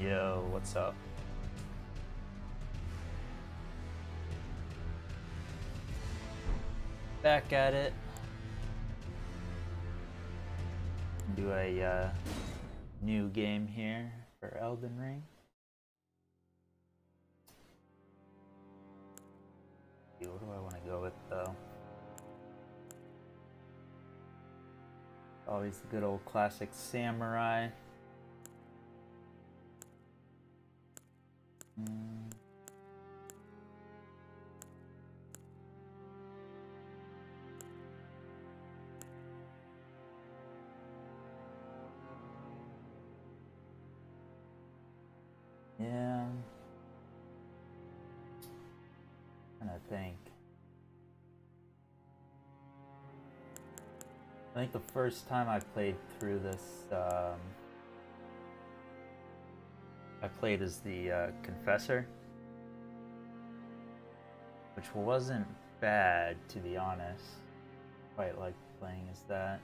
Yo, what's up? Back at it. Do a new game here for Elden Ring. What do I want to go with though? Always the good old classic samurai. Yeah. I'm trying to think. I think the first time I played through this, I played as the Confessor, which wasn't bad, to be honest. Quite liked playing as that.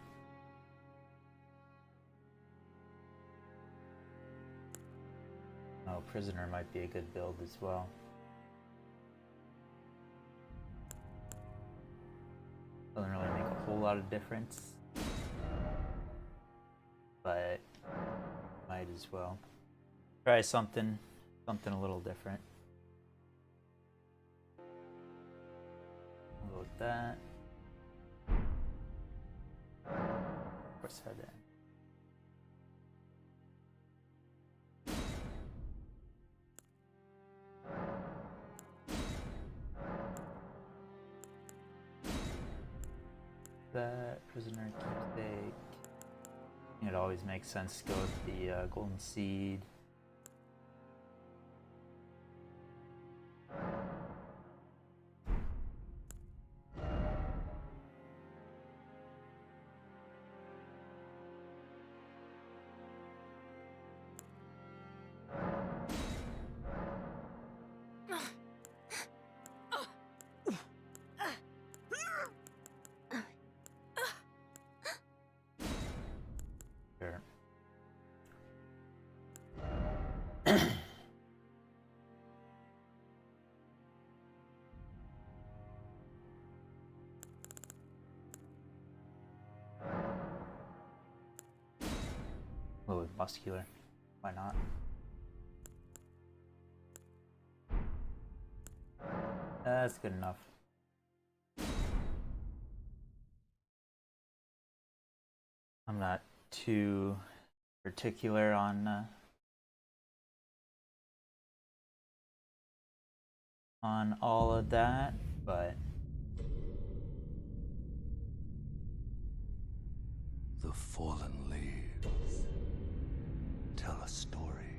Oh, Prisoner might be a good build as well. Doesn't really make a whole lot of difference, but might as well try something a little different. I'll go with that. Of course, head in. That Prisoner keepsake. It always makes sense to go with the golden seed. Sure. Oh, muscular. Why not? That's good enough. I'm not too particular on all of that, but the fallen leaves tell a story.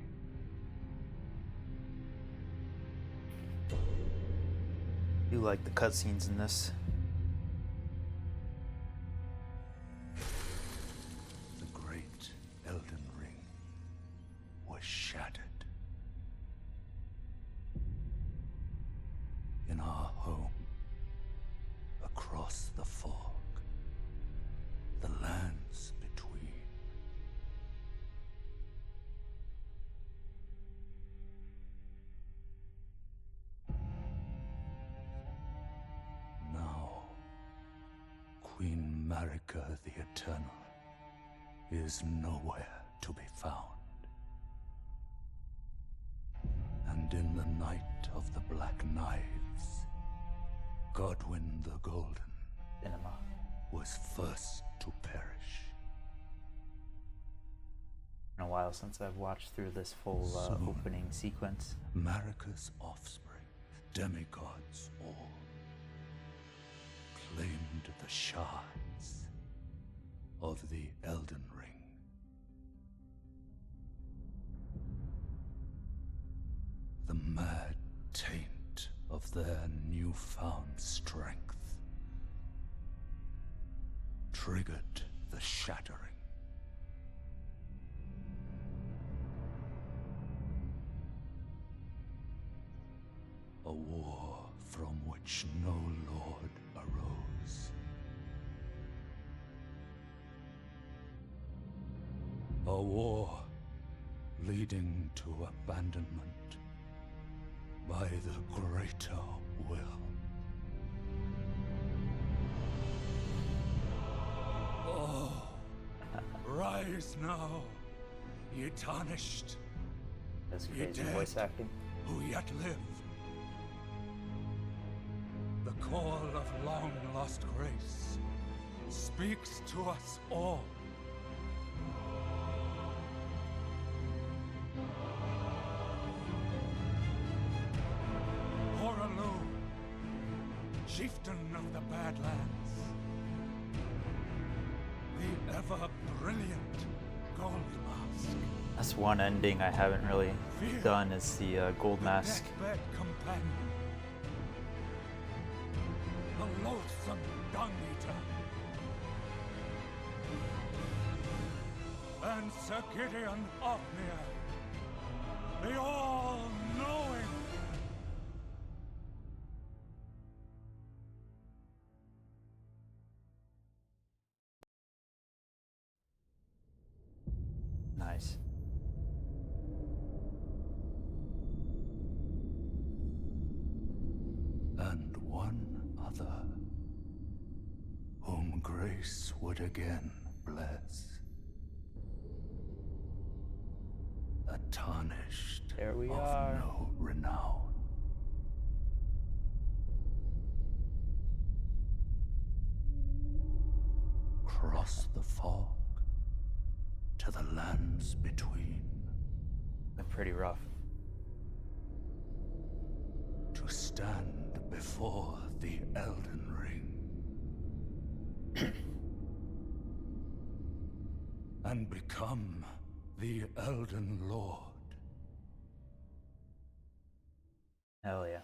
I do like the cutscenes in this. The great Elden Ring was shattered. In our home, across the fog, the lands between. Now, Queen Marika the Eternal is nowhere to be found. And in the night of the Black Knives, Godwyn the Golden Cinema. was first to perish. Been a while since I've watched through this full opening sequence. Marika's offspring, demigods all, claimed the shards of the Elden Ring. The mad taint of their newfound strength triggered the shattering. A war from which no lord arose. A war leading to abandonment by the greater will. Oh, rise now, ye tarnished, That's ye crazy dead voice acting. who yet live. The call of long-lost grace speaks to us all. Horalu, chieftain of the Badlands, the ever-brilliant Gold Mask. That's one ending I haven't really done is the Gold Mask. Deathbed companion. The loathsome Dung Eater. And Sir Gideon Ofnir. The all-knowing. Nice. And one other, whom grace would again bless. A tarnished There we of are. no renown. Cross the fog to the lands between, They're pretty rough. to stand before the Elden Ring. And become the Elden Lord. Hell yeah.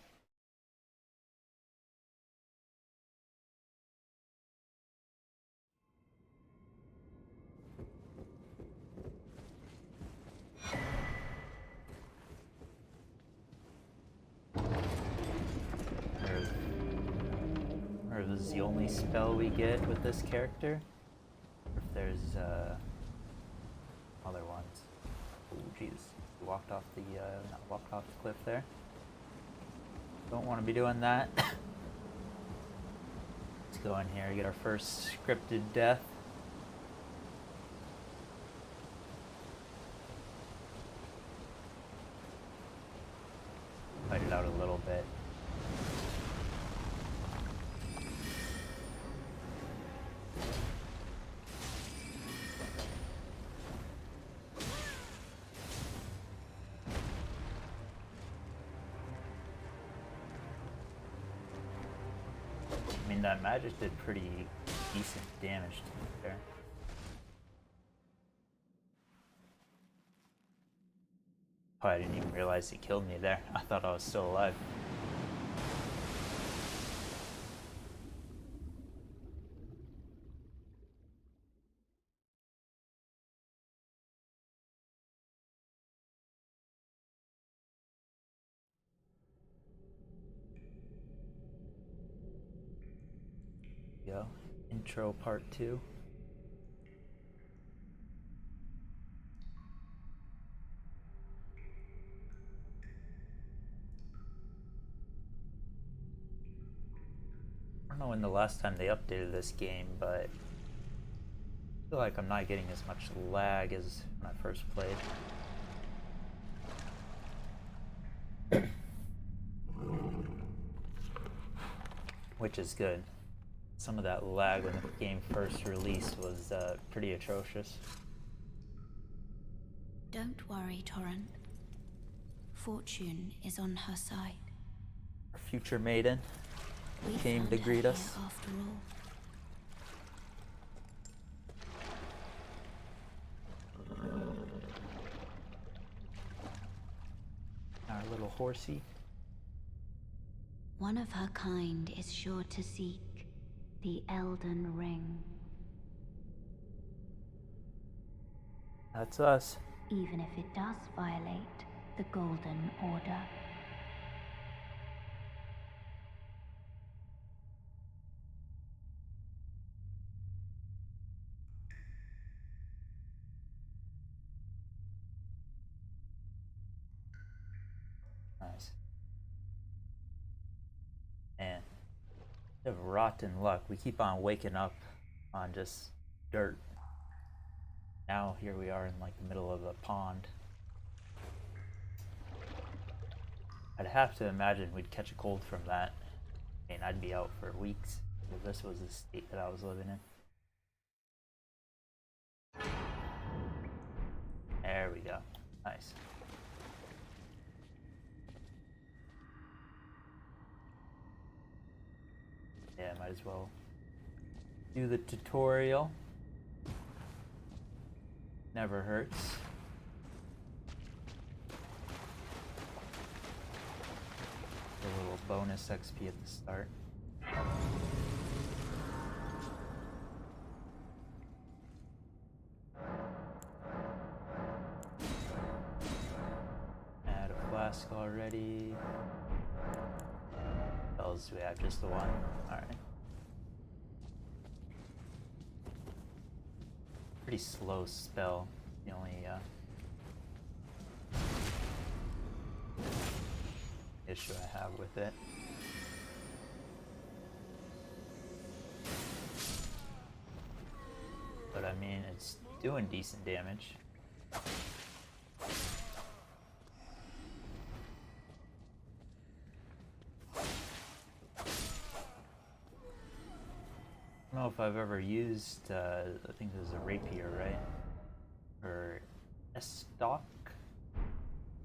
Or if this is the only spell we get with this character, or if there's other ones. Oh jeez, walked off the not walked off the cliff there. Don't want to be doing that. Let's go in here, get our first scripted death. Fight it out a little bit. I mean, that magic did pretty decent damage to me there. Oh, I didn't even realize he killed me there. I thought I was still alive. Go. Intro part 2. I don't know when the last time they updated this game, but I feel like I'm not getting as much lag as when I first played. Which is good. Some of that lag when the game first released was pretty atrocious. Don't worry, Torrent. Fortune is on her side. Our future maiden We came found to her greet here us. after all. Our little horsey. One of her kind is sure to seek the Elden Ring, That's us. even if it does violate the Golden Order. We have rotten luck. We keep on waking up on just dirt. Now here we are in like the middle of a pond. I'd have to imagine we'd catch a cold from that. I mean, I'd be out for weeks if this was the state that I was living in. There we go. Nice. Yeah, might as well do the tutorial. Never hurts. A little bonus XP at the start. Add a flask already. Spells do we have? Just the one? Alright. Pretty slow spell. The only issue I have with it. But I mean, it's doing decent damage. I don't know if I've ever used, I think this is a rapier, right? Or a stock?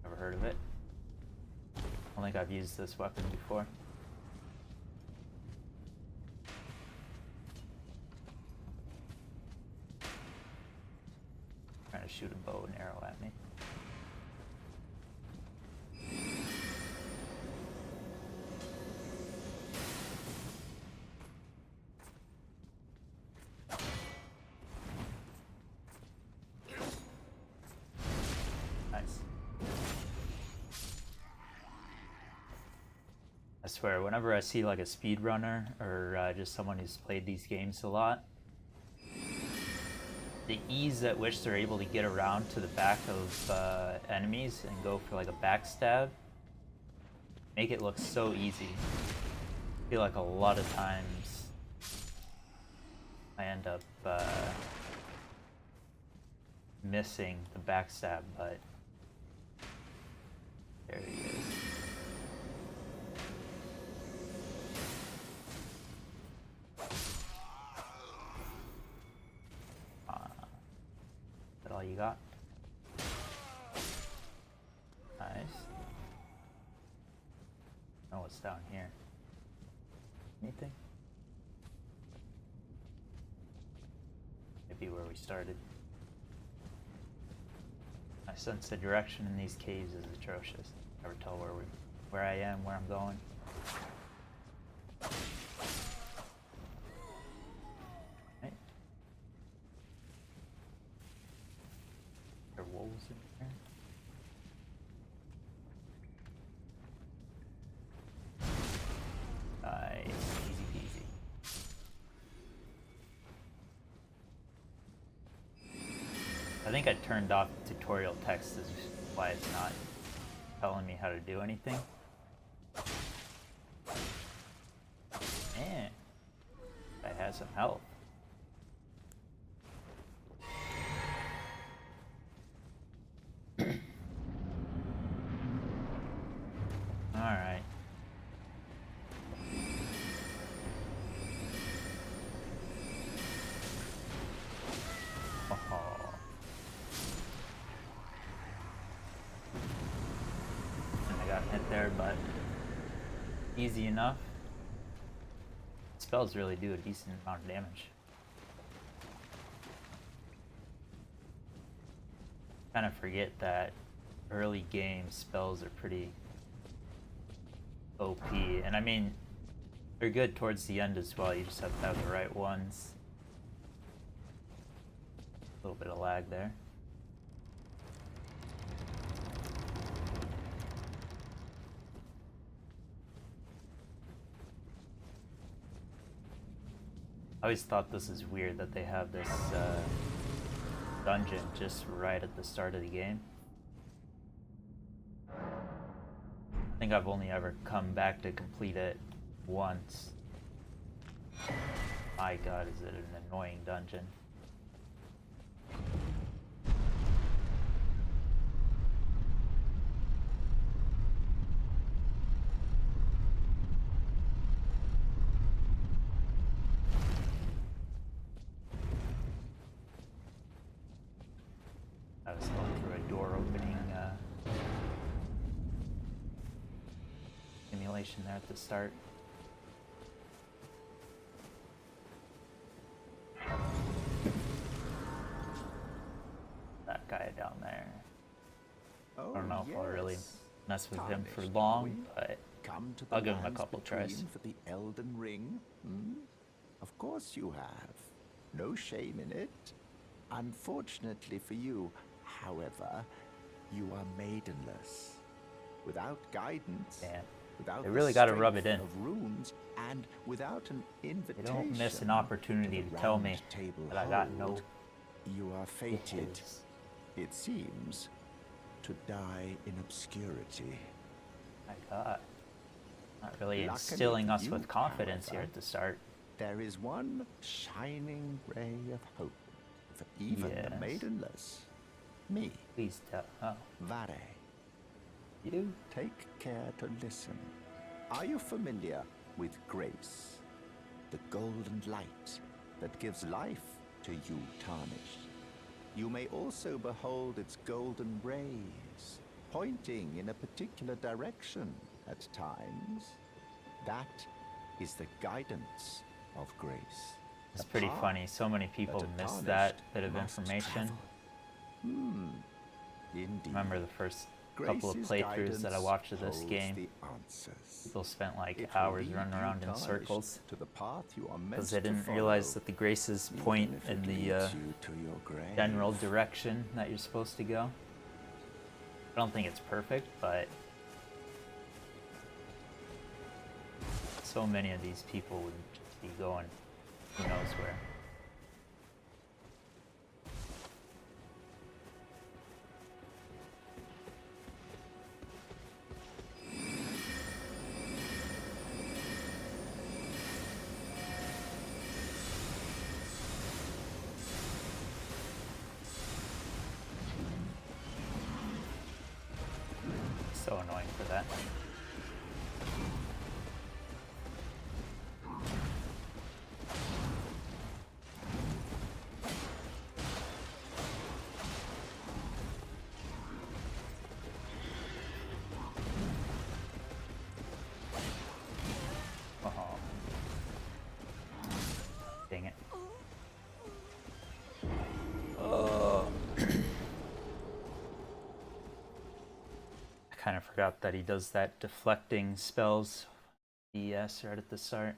Never heard of it. I don't think I've used this weapon before. Trying to shoot a bow and arrow at me. I swear, whenever I see like a speedrunner or just someone who's played these games a lot, the ease at which they're able to get around to the back of enemies and go for like a backstab make it look so easy. I feel like a lot of times I end up missing the backstab, but there he is. Is that all you got? Nice. Oh, what's down here? Anything? Maybe where we started. I sense the direction in these caves is atrocious. Never tell where I am, where I'm going. Right. There are wolves in here. Nice, easy peasy. I think I turned off tutorial text, is why it's not telling me how to do anything. Man, I had some health. Alright. Hit there, but easy enough. Spells really do a decent amount of damage. Kind of forget that early game spells are pretty OP, and I mean they're good towards the end as well. You just have to have the right ones. A little bit of lag there. I always thought this is weird that they have this dungeon just right at the start of the game. I think I've only ever come back to complete it once. My god, is it an annoying dungeon. I was going through a door opening simulation there at the start. That guy down there. Oh, I don't know if I'll really yes. mess with him for Tarnished, long, are we? but Come to the I'll give him a lands couple between tries. for the Elden Ring? Hmm? Of course you have. No shame in it. Unfortunately for you, however, you are maidenless. Without guidance, Damn. without They the really gotta rub it strength in. of runes, and without an They invitation don't miss an opportunity the to tell me Round Table that I got no Hold, you are fated, issues. it seems, to die in obscurity. My god. Not really Luckily instilling for us you, with confidence here however, at the start. There is one shining ray of hope for even Yes. the maidenless. Me, Please tell. Oh, Vare. you? Take care to listen. Are you familiar with grace? The golden light that gives life to you tarnished. You may also behold its golden rays, pointing in a particular direction at times. That is the guidance of grace. It's A pretty path funny. So many people that a miss tarnished that bit of must information. travel. Indeed. Remember the first couple of Grace's playthroughs that I guidance watched of this holds game. the answers. People spent like It will hours lead running you around in tarnished circles to the path you are meant because they to didn't follow, realize that the graces point even if in it the leads you to your grave. general direction that you're supposed to go. I don't think it's perfect, but so many of these people would just be going who knows where. So annoying for that. Oh. Dang it. Oh. I kind of forgot that he does that deflecting spells BS right at the start.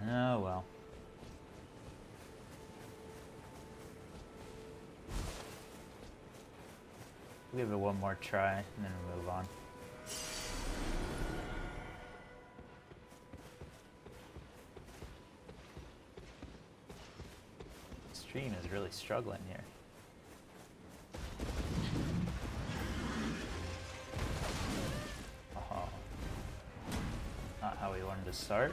Oh well. We'll give it one more try and then we'll move on. Stream is really struggling here. Oh, not how we wanted to start.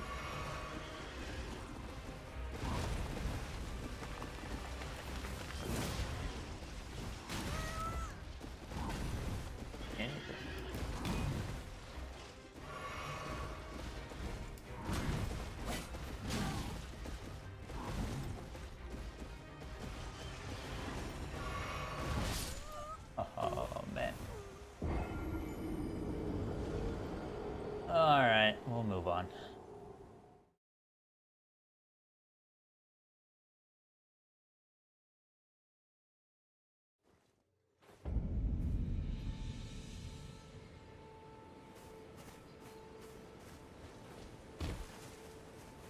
Oh man. Alright, we'll move on.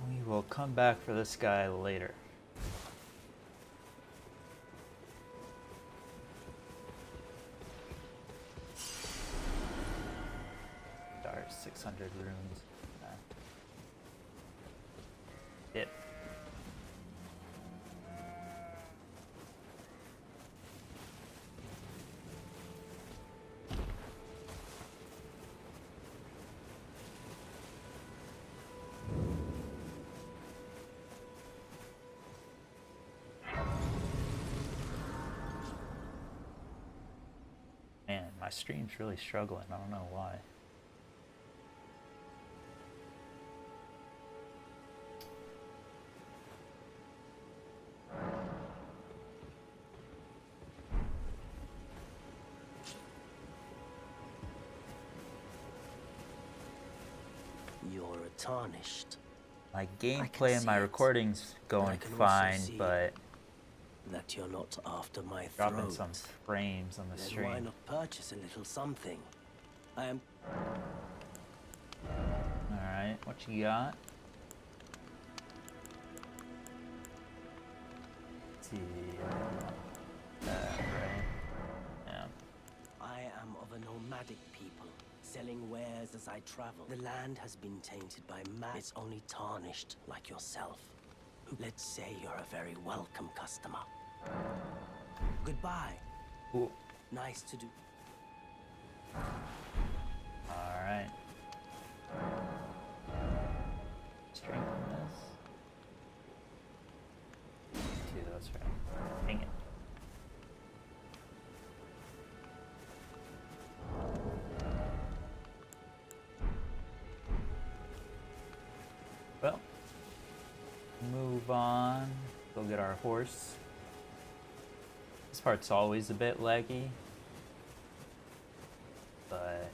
We will come back for this guy later. Start 600 runes. Dip. stream's really struggling. I don't know why. You're tarnished. My can gameplay and my see it, recording's going I can also fine, see but that you're not after my dropping throat. some frames on the Then stream. why not purchase a little something? I am. Alright, what you got? Let's see. Right. Yeah. I am of a nomadic people, selling wares as I travel. The land has been tainted by It's only tarnished like yourself. Let's say you're a very welcome customer. Goodbye. Cool. Nice to do. Alright. Strengthen this. Do those right. Dang it. Well, move on. Go get our horse. This part's always a bit laggy, but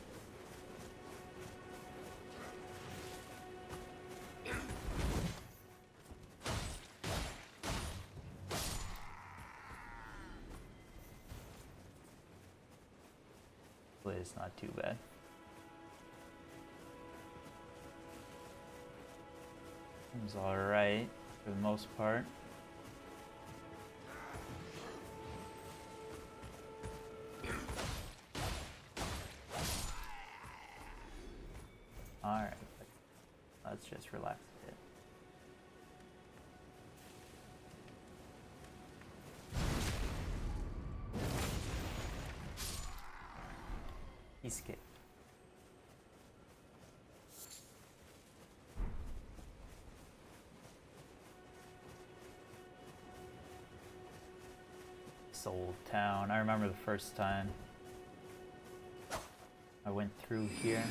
it's not too bad. It was alright for the most part. Alright, let's just relax a bit. He skipped. This old town. I remember the first time I went through here.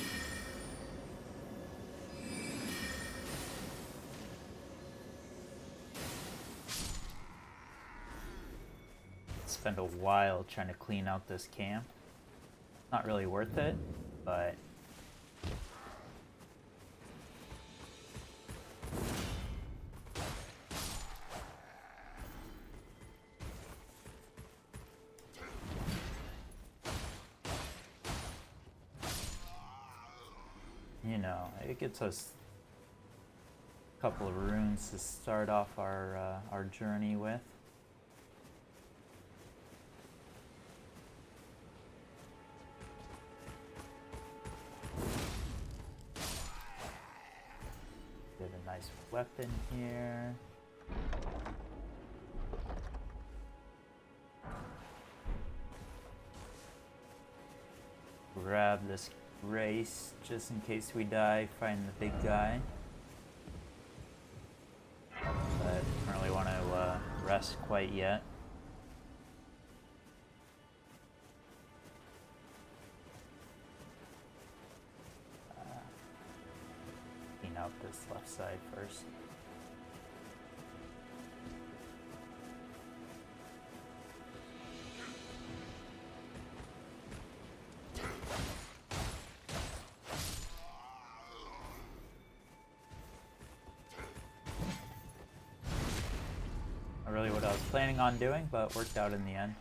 Spend a while trying to clean out this camp. Not really worth it, but you know, it gets us a couple of runes to start off our journey with. Get a nice weapon here. Grab this race just in case we die, find the big guy. But don't really want to rest quite yet. Clean out this left side first. Not really what I was planning on doing, but worked out in the end.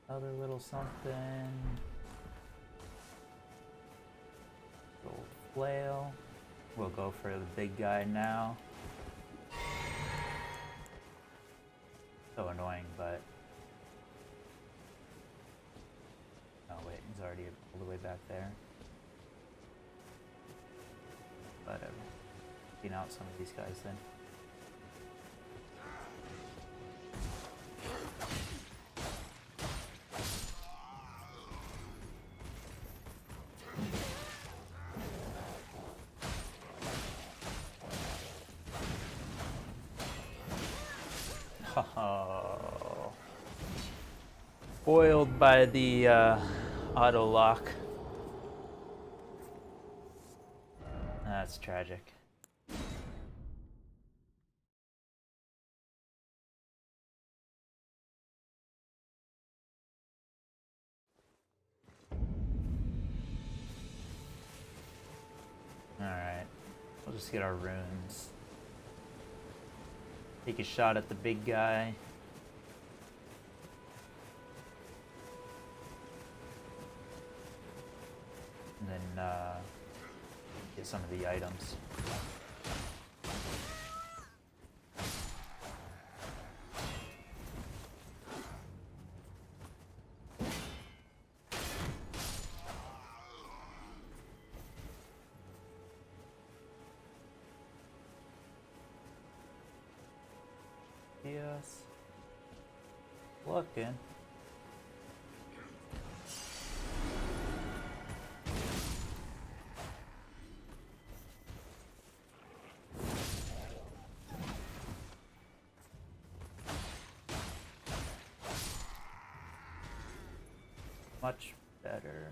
Another little something. Gold flail. We'll go for the big guy now. So annoying, but oh wait, he's already all the way back there. Whatever. Clean out some of these guys then. Spoiled by the auto lock. That's tragic. Alright. We'll just get our runes. Take a shot at the big guy. And then get some of the items. Yes. Looking. Much better.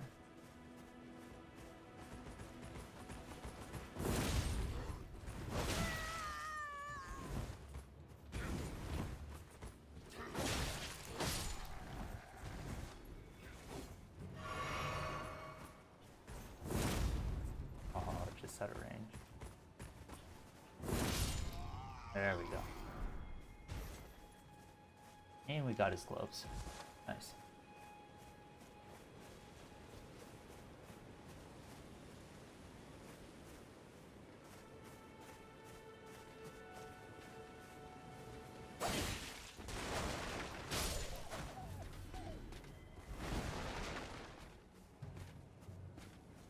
Oh, just out of range. There we go. And we got his gloves. Nice.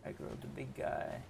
Aggro the big guy.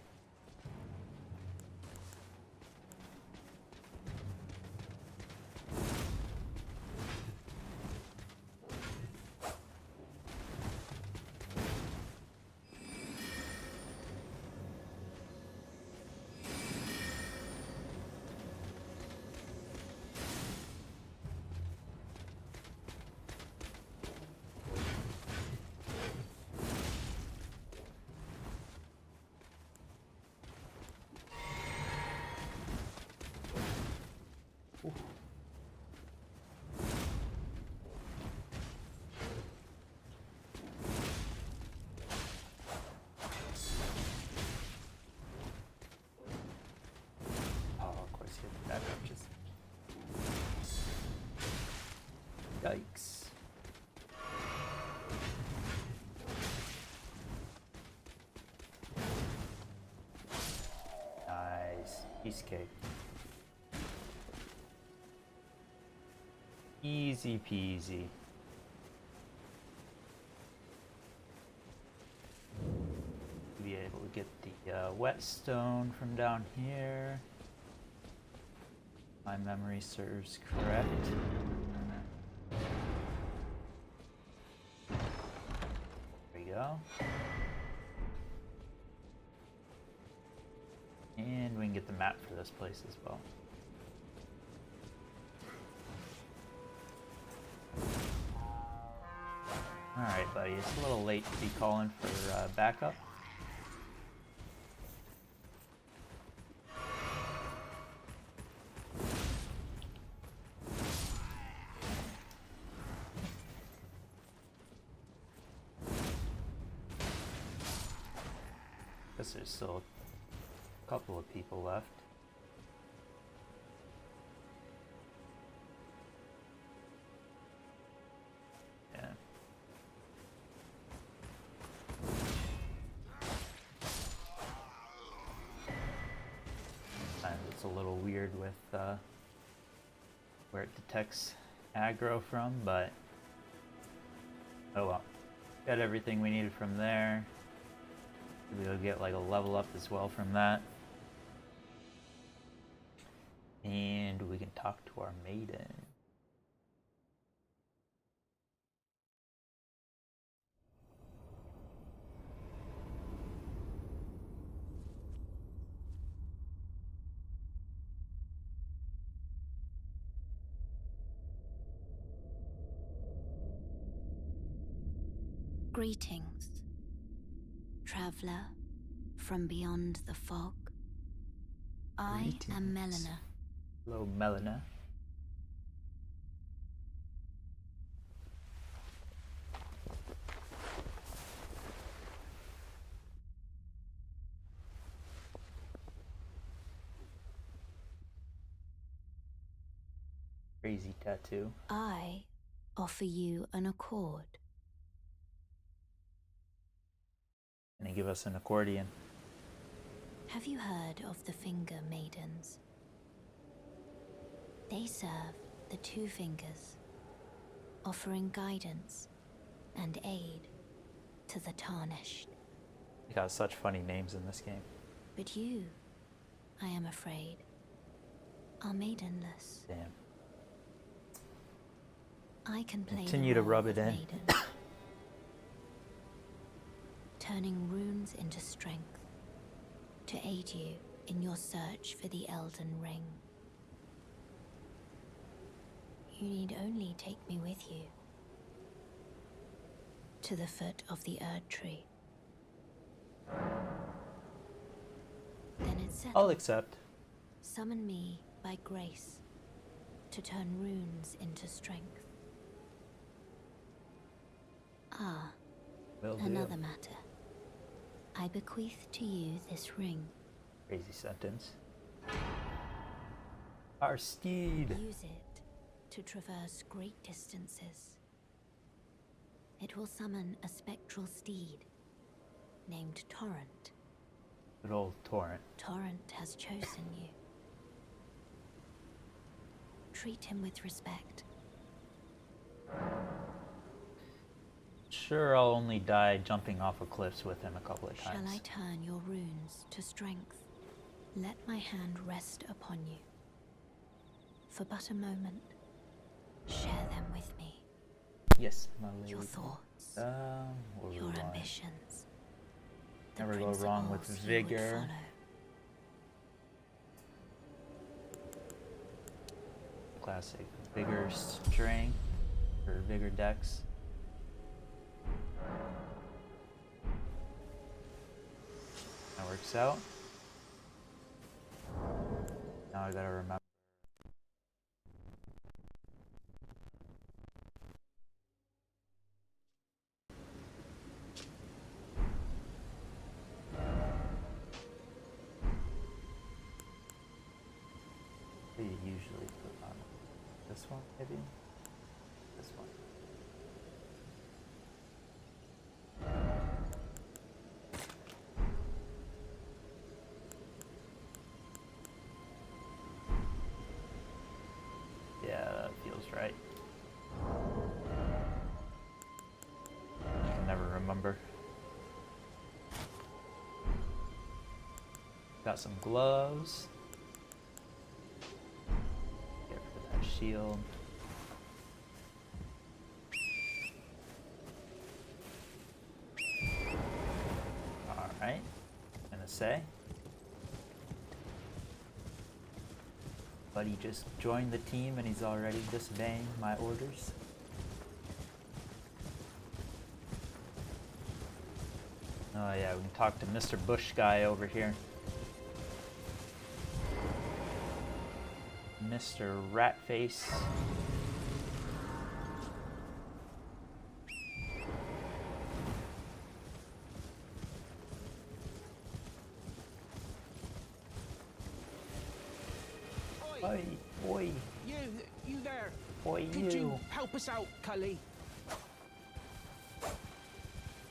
Yikes. Nice. Piece of cake. Easy peasy. Be able to get the whetstone from down here. My memory serves correct. There we go. And we can get the map for this place as well. Alright, buddy, it's a little late to be calling for backup. Guess there's still a couple of people left. Yeah. Sometimes it's a little weird with where it detects aggro from, but oh well. Got everything we needed from there. We'll get like a level up as well from that. And we can talk to our maiden. Greetings, traveler from beyond the fog. I am Greetings. Melina. Hello, Melina. Crazy tattoo. I offer you an accord. And they give us an accordion. Have you heard of the Finger Maidens? They serve the Two Fingers, offering guidance and aid to the Tarnished. They got such funny names in this game. But you, I am afraid, are maidenless. Damn. I can play Continue the to role rub of it in. maiden, turning runes into strength to aid you in your search for the Elden Ring. You need only take me with you to the foot of the Erd Tree. Then it's settled. I'll accept. Summon me by grace to turn runes into strength. Ah, Will do. another matter. I bequeath to you this ring. Crazy sentence. Our steed. Use it to traverse great distances. It will summon a spectral steed named Torrent. Good old Torrent. Torrent has chosen you. Treat him with respect. Sure, I'll only die jumping off of cliffs with him a couple of times. Shall I turn your runes to strength? Let my hand rest upon you. For but a moment, share them with me. Yes, my lady. Your thoughts, What do we your want? ambitions. the Never go wrong with principles you would vigor. follow. Classic. Vigor strength, or vigor dex. That works out. Now I gotta remember. What do you usually put on this one, maybe? This one. Yeah, that feels right. I can never remember. Got some gloves. Get rid of that shield. Alright. I'm gonna say. Buddy just joined the team and he's already disobeying my orders. Oh yeah, we can talk to Mr. Bush guy over here. Mr. Ratface. Oi, oi, You there? oi, Could you you. help us out, Cully?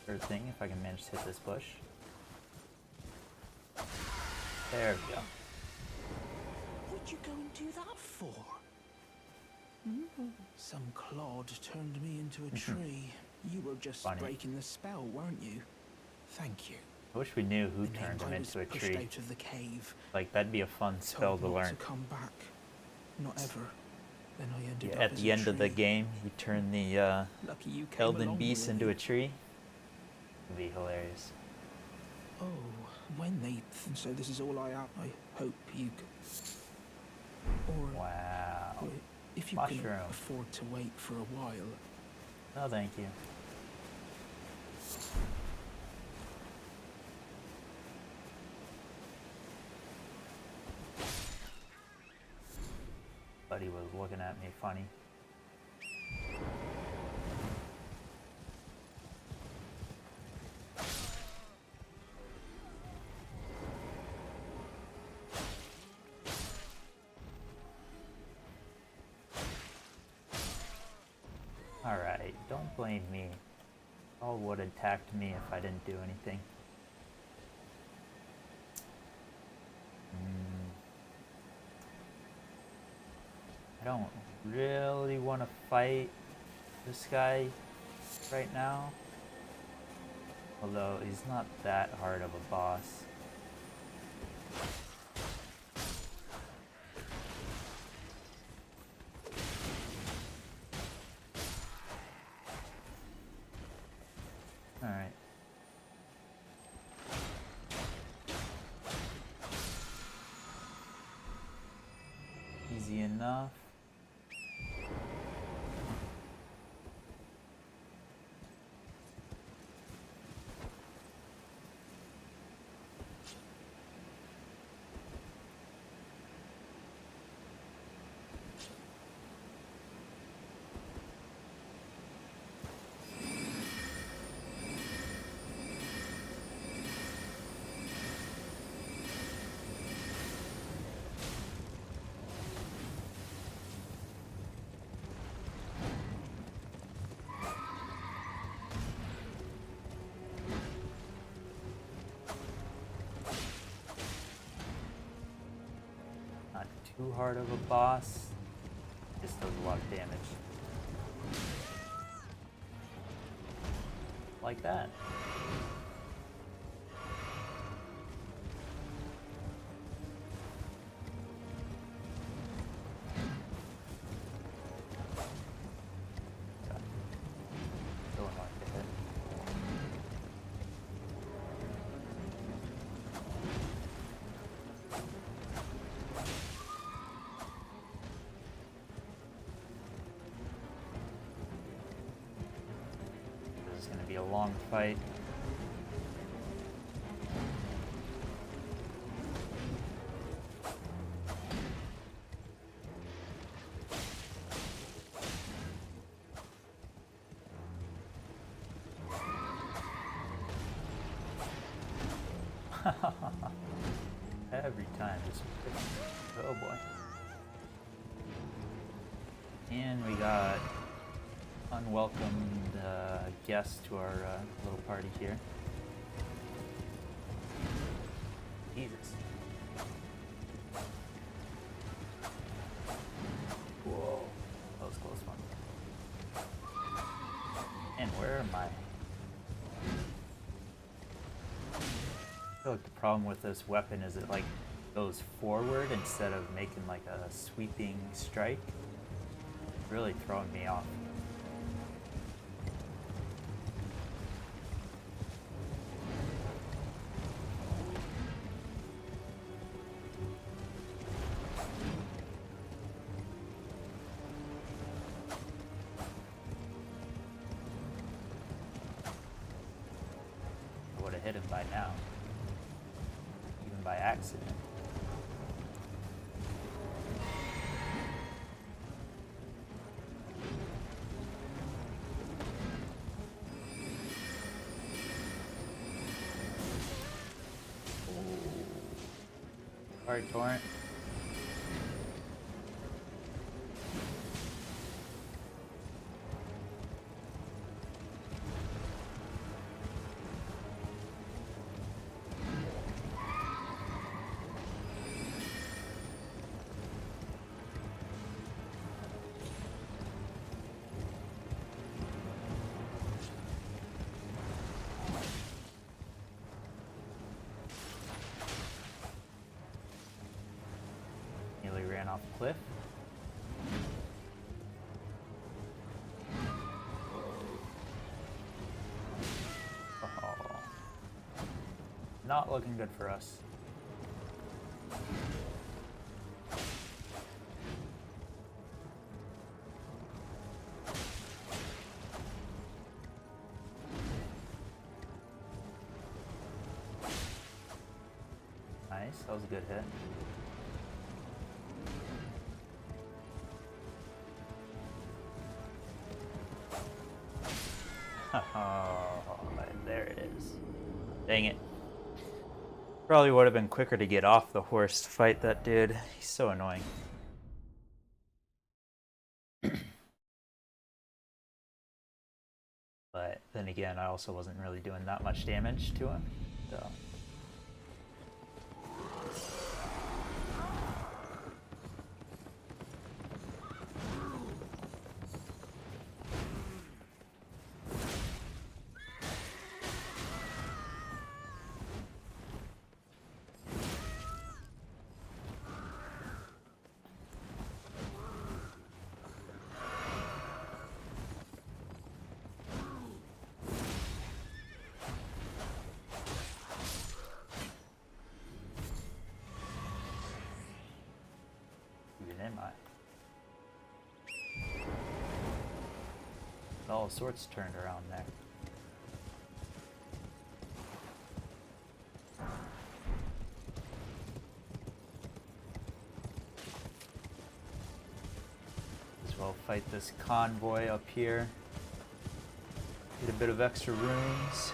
Third thing, if I can manage to hit this bush. There we go. What'd you go and do that for? Some clod turned me into a tree. You were just Funny. breaking the spell, weren't you? Thank you. I wish we knew who The turned night him I was into a pushed tree. out of the cave, Like, that'd be a fun spell told to not learn. to come back. Not ever. Then I ended Yeah, up at as the a end of the tree. game, you turn the Lucky you came Elden along, Beast into a Willoughby. tree. It'd be hilarious. Oh, when they... So this is all I have. I hope you could... Or... Wow. or if you can Mushroom. afford to wait for a while. No, thank you. Buddy was looking at me funny. Alright, don't blame me. All would have attacked me if I didn't do anything. I don't really want to fight this guy right now. Although he's not that hard of a boss. Alright. Easy enough. Not too hard of a boss. Just does a lot of damage. Like that. Okay. Still annoying to hit. This is going to be a long fight. Every time, just oh boy. And we got unwelcomed guests to our little party here. Jesus. Whoa, that was a close one. And where am I? I feel like the problem with this weapon is it like goes forward instead of making like a sweeping strike. Really throwing me off. I would have hit him by now. Even by accident. Sorry, Torrent. Nearly ran off a cliff. Oh. Not looking good for us. Nice, that was a good hit. Oh, there it is. Dang it. Probably would have been quicker to get off the horse to fight that dude. He's so annoying. But then again, I also wasn't really doing that much damage to him, so... Am I? All sorts turned around there. As well fight this convoy up here. Get a bit of extra runes.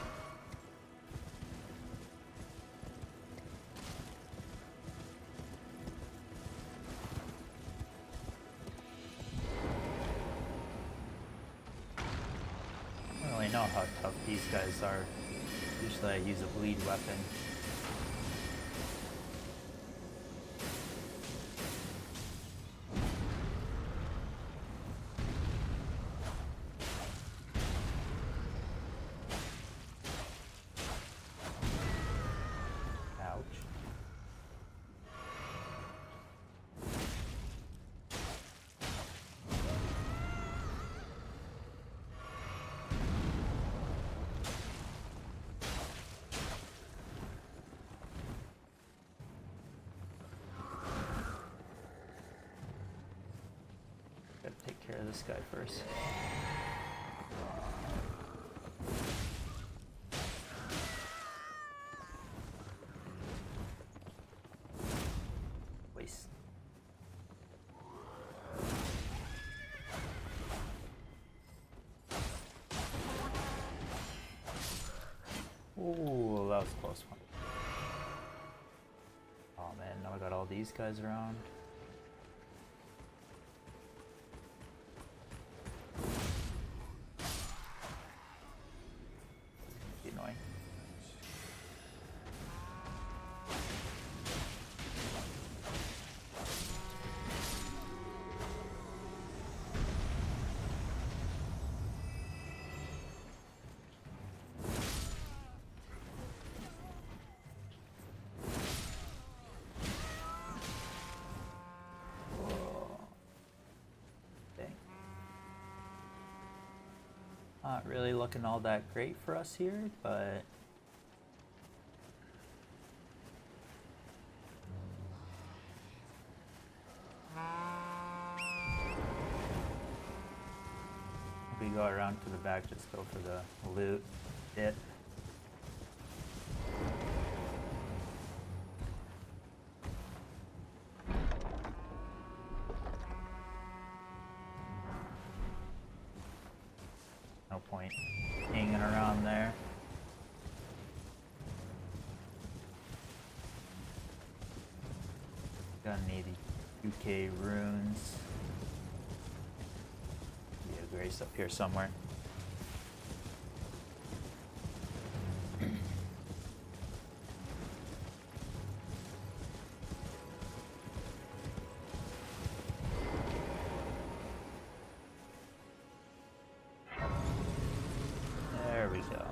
I know how tough these guys are. Usually I use a bleed weapon. Ouch. Gotta take care of this guy first. Waste. Ooh, that was a close one. Oh man, now I got all these guys around. Annoying. Dang. Not really looking all that great for us here, but if we go around to the back, just go for the loot bit. No point hanging around there. Gonna need UK runes. Yeah, Grace up here somewhere. There we go.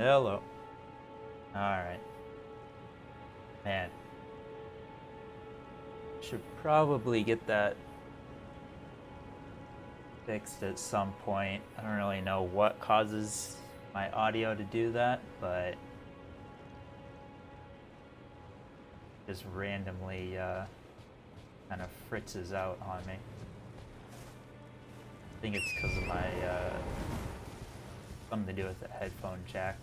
Hello. Alright. Man. Should probably get that fixed at some point. I don't really know what causes my audio to do that, but just randomly kind of fritzes out on me. I think it's because of my something to do with the headphone jack.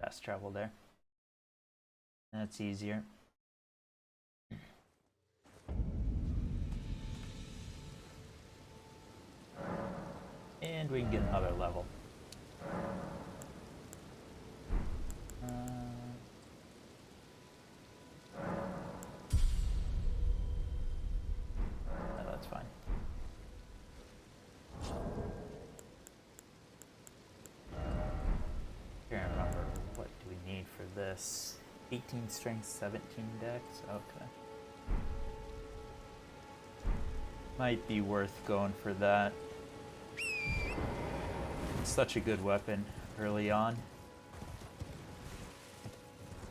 Fast travel there. That's easier. And we can get another level. No, that's fine. Can't remember what do we need for this. 18 strength, 17 dex. Okay. Might be worth going for that. It's such a good weapon early on.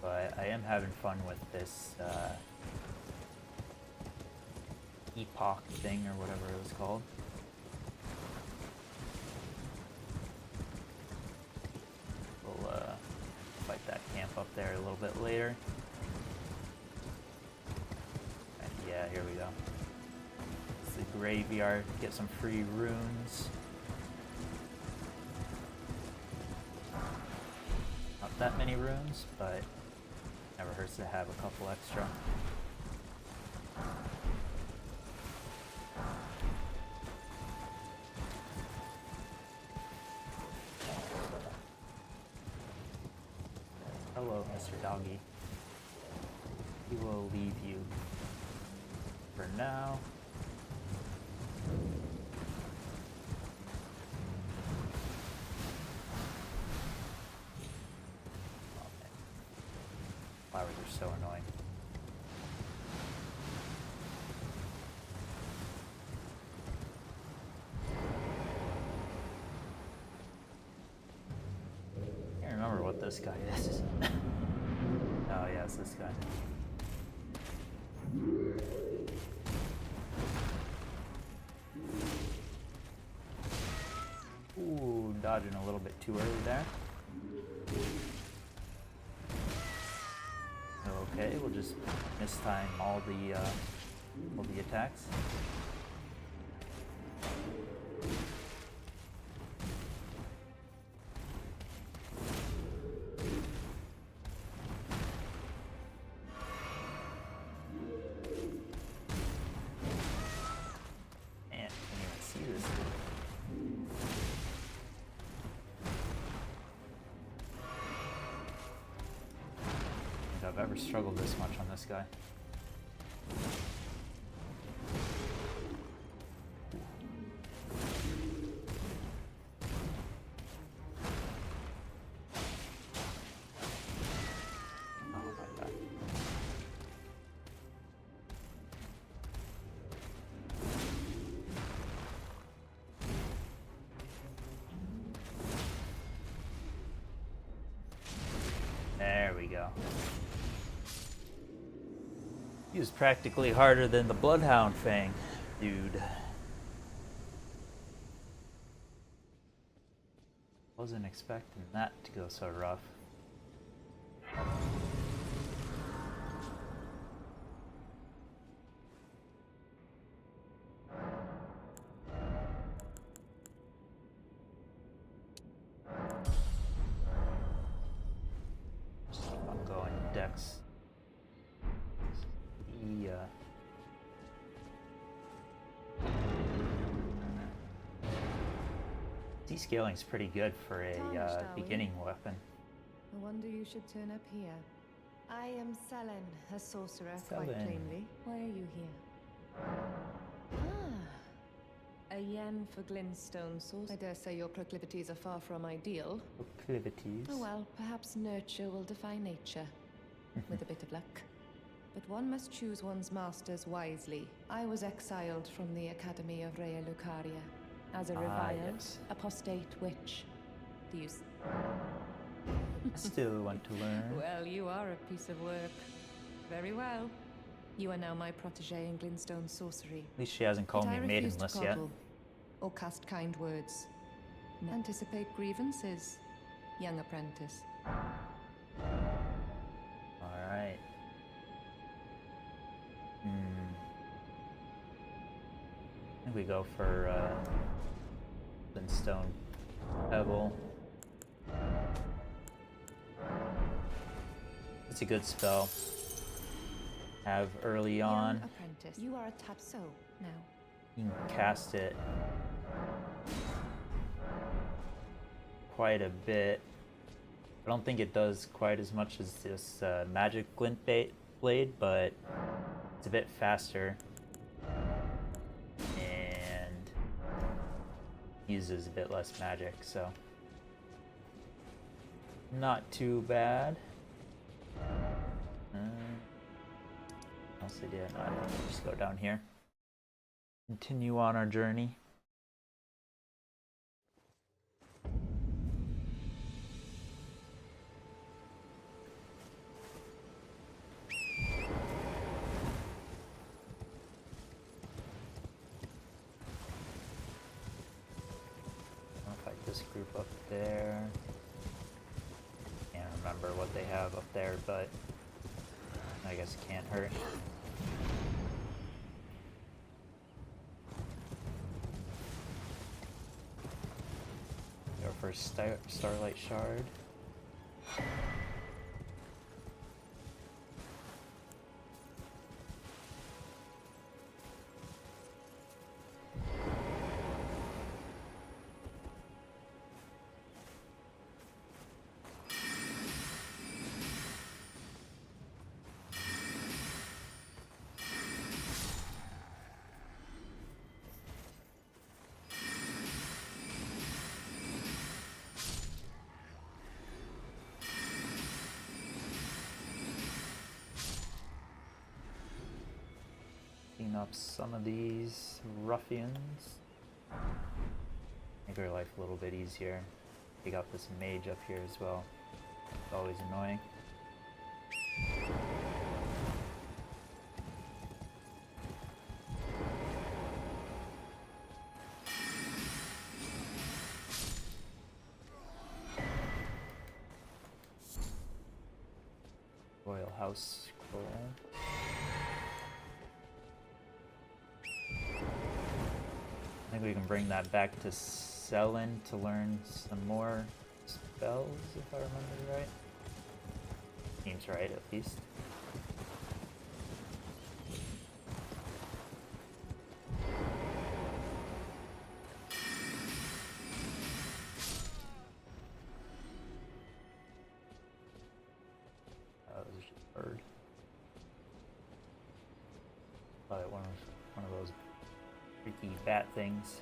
But I am having fun with this epoch thing or whatever it was called. We'll fight that camp up there a little bit later. And yeah, here we go. It's the graveyard. Get some free runes. Not that many runes, but never hurts to have a couple extra. Hello, Mr. Doggy. We will leave you for now. Oh, man. Flowers are so annoying. I can't remember what this guy is. Oh yeah, it's this guy. Ooh, dodging a little bit too early there. Okay, we'll just mistime all the attacks. Man, I can't even see this. I don't think I've ever struggled this much on this guy. Oh my god. There we go. He was practically harder than the Bloodhound Fang, dude. Wasn't expecting that to go so rough. Just keep on going, Dex. Yeah. D-scaling is pretty good for a beginning weapon. No wonder you should turn up here. I am Selen, a sorcerer, quite Selen. plainly. Why are you here? Ah, a yen for glintstone source. I dare say your proclivities are far from ideal. Proclivities. Oh well, perhaps nurture will defy nature, with a bit of luck. but one must choose one's masters wisely. I was exiled from the Academy of Rea Lucaria as a reviled, yes. apostate witch. Do you I still want to learn. Well, you are a piece of work. Very well. You are now my protege in Glintstone sorcery. At least she hasn't called But me I refuse to maidenless yet. coddle or cast kind words. Anticipate grievances, young apprentice. Alright. I think we go for Glintstone Pebble. It's a good spell. Have early on. Young apprentice, you are a tad so now. You can cast it quite a bit. I don't think it does quite as much as this magic glint blade, but it's a bit faster and uses a bit less magic, so not too bad. What else I did? I just go down here. Continue on our journey. I'll fight this group up there. Can't remember what they have up there, but I guess it can't hurt. Go for Starlight Shard. Clean up some of these ruffians. Make our life a little bit easier. We got this mage up here as well. It's always annoying. Royal House Scroll. I think we can bring that back to Selin to learn some more spells, if I remember right. Seems right, at least. That was just a bird. Thought it was one of those freaky bat things.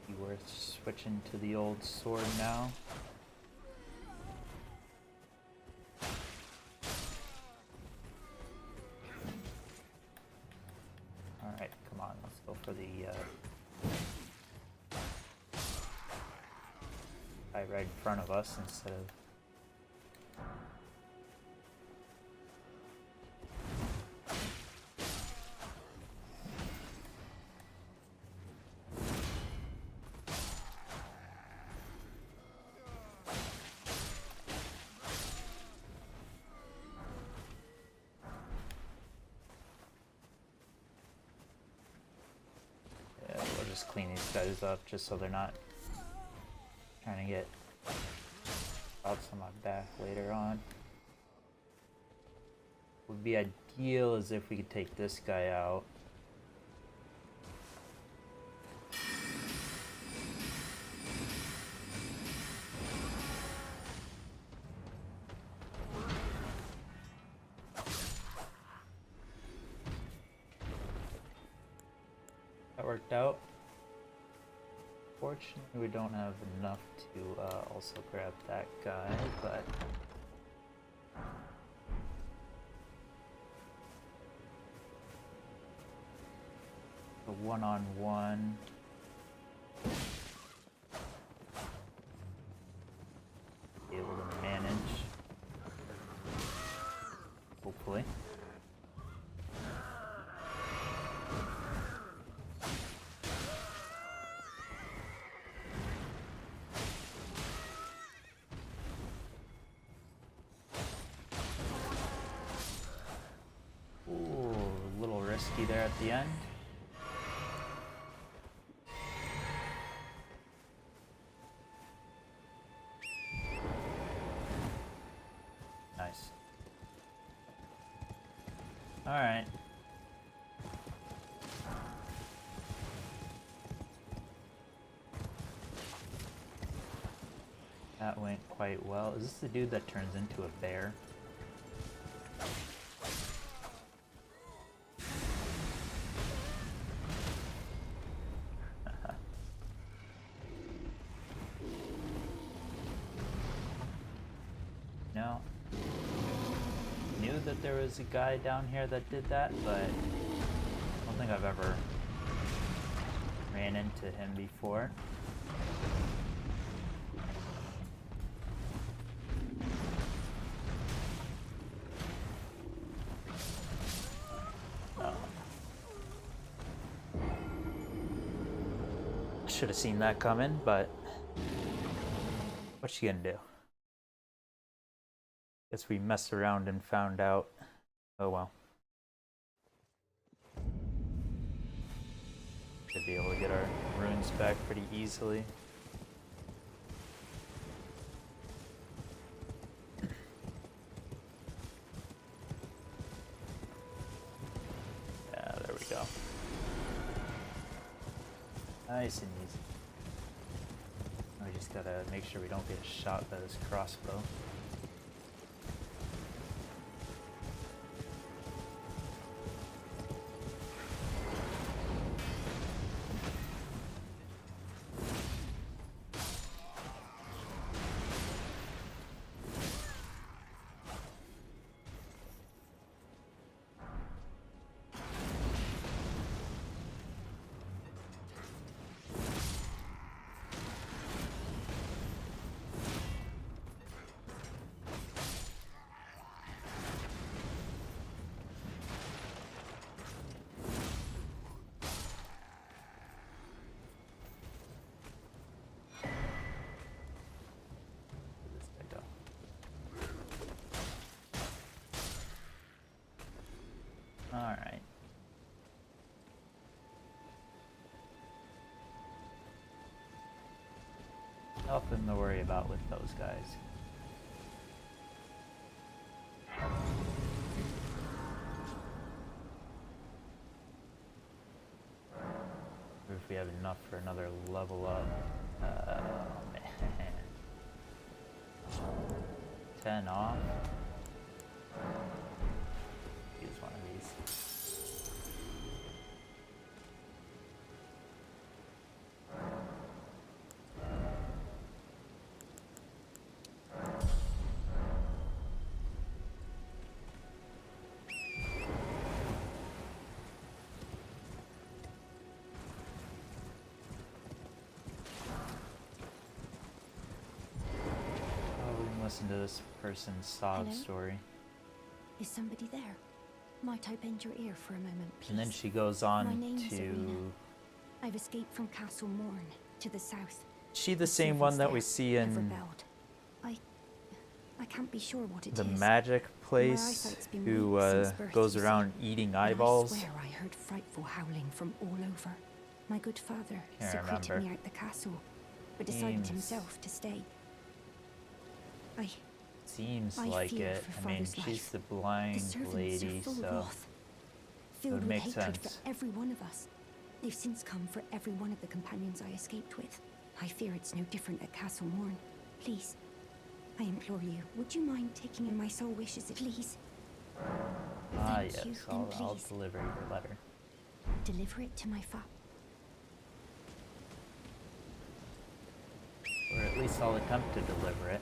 Be worth switching to the old sword now. Alright, come on, let's go for the guy right in front of us instead of clean these guys up just so they're not trying to get outs on my back later on. Would be ideal as if we could take this guy out. worked out. Fortunately, we don't have enough to also grab that guy, but the one-on-one. Be able to manage. Hopefully. Ooh, a little risky there at the end. Nice. All right. That went quite well. Is this the dude that turns into a bear? No. Knew that there was a guy down here that did that, but I don't think I've ever ran into him before. Should have seen that coming, but what you gonna do? Guess we messed around and found out. Oh well. Should be able to get our runes back pretty easily. Yeah, there we go. Nice and easy. We just gotta make sure we don't get shot by this crossbow. Alright. Nothing to worry about with those guys. If we have enough for another level up. Oh man. 10 off. Use one of these. Listen to this person's sob Hello? story. Is somebody there? Might I bend your ear for a moment, please? And then she goes My on name's to... Irina. I've escaped from Castle Morn to the south. She the same one that we see in rebelled. I can't be sure what it the is. magic place, eyesight's been who weak since birth, goes you see. around eating And eyeballs. I swear I heard frightful howling from all over. My good father Can't secreted remember. me out the castle, but decided Seems- himself to stay. Seems I like fear it. for I mean, father's she's life. the The blind servants lady, are full of so wrath, filled would with make hatred sense. for every one of us. They've since come for every one of the companions I escaped with. I fear it's no different at Castle Morn. Please, I implore you, would you mind taking in my soul wishes, please? Ah Thank yes, you, I'll and please deliver your letter. deliver it to my father. Or at least I'll attempt to deliver it.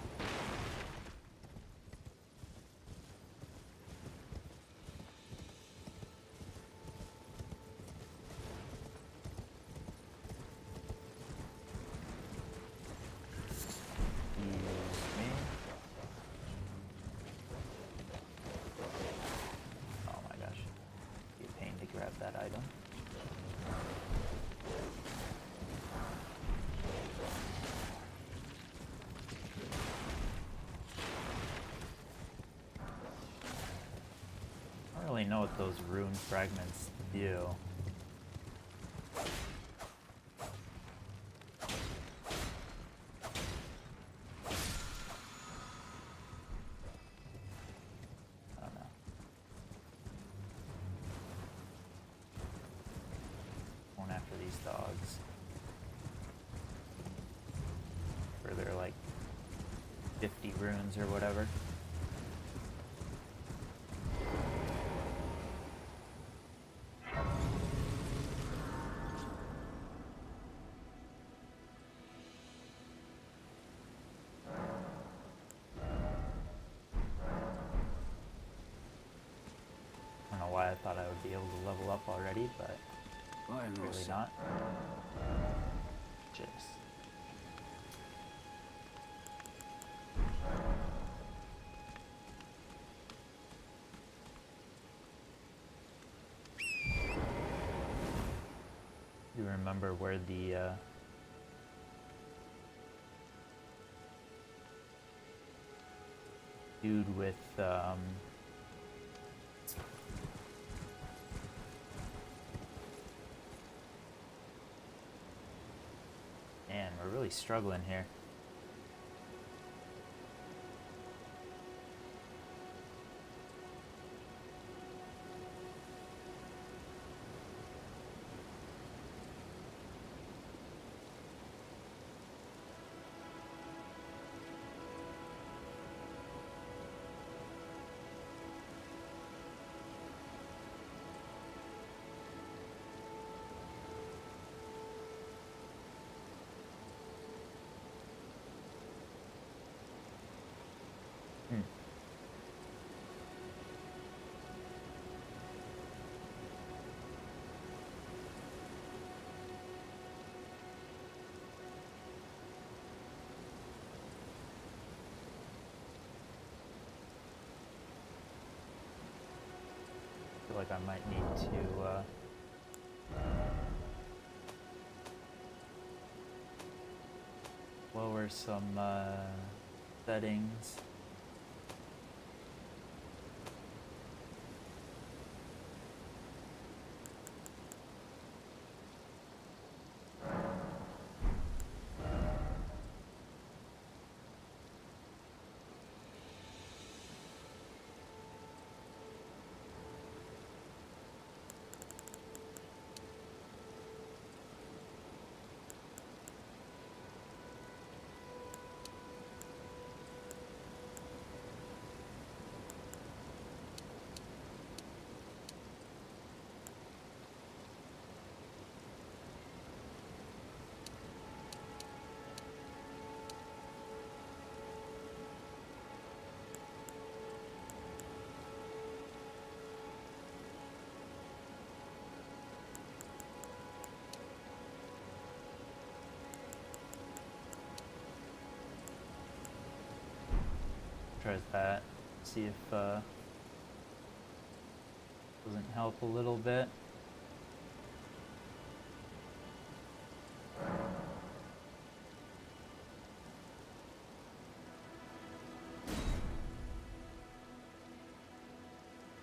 That item. I don't really know what those rune fragments do. After these dogs for their like 50 runes or whatever. I don't know why I thought I would be able to level up already, but really not. Just. You remember where the dude with man, we're really struggling here. I feel like I might need to lower some settings. Try that. See if doesn't help a little bit.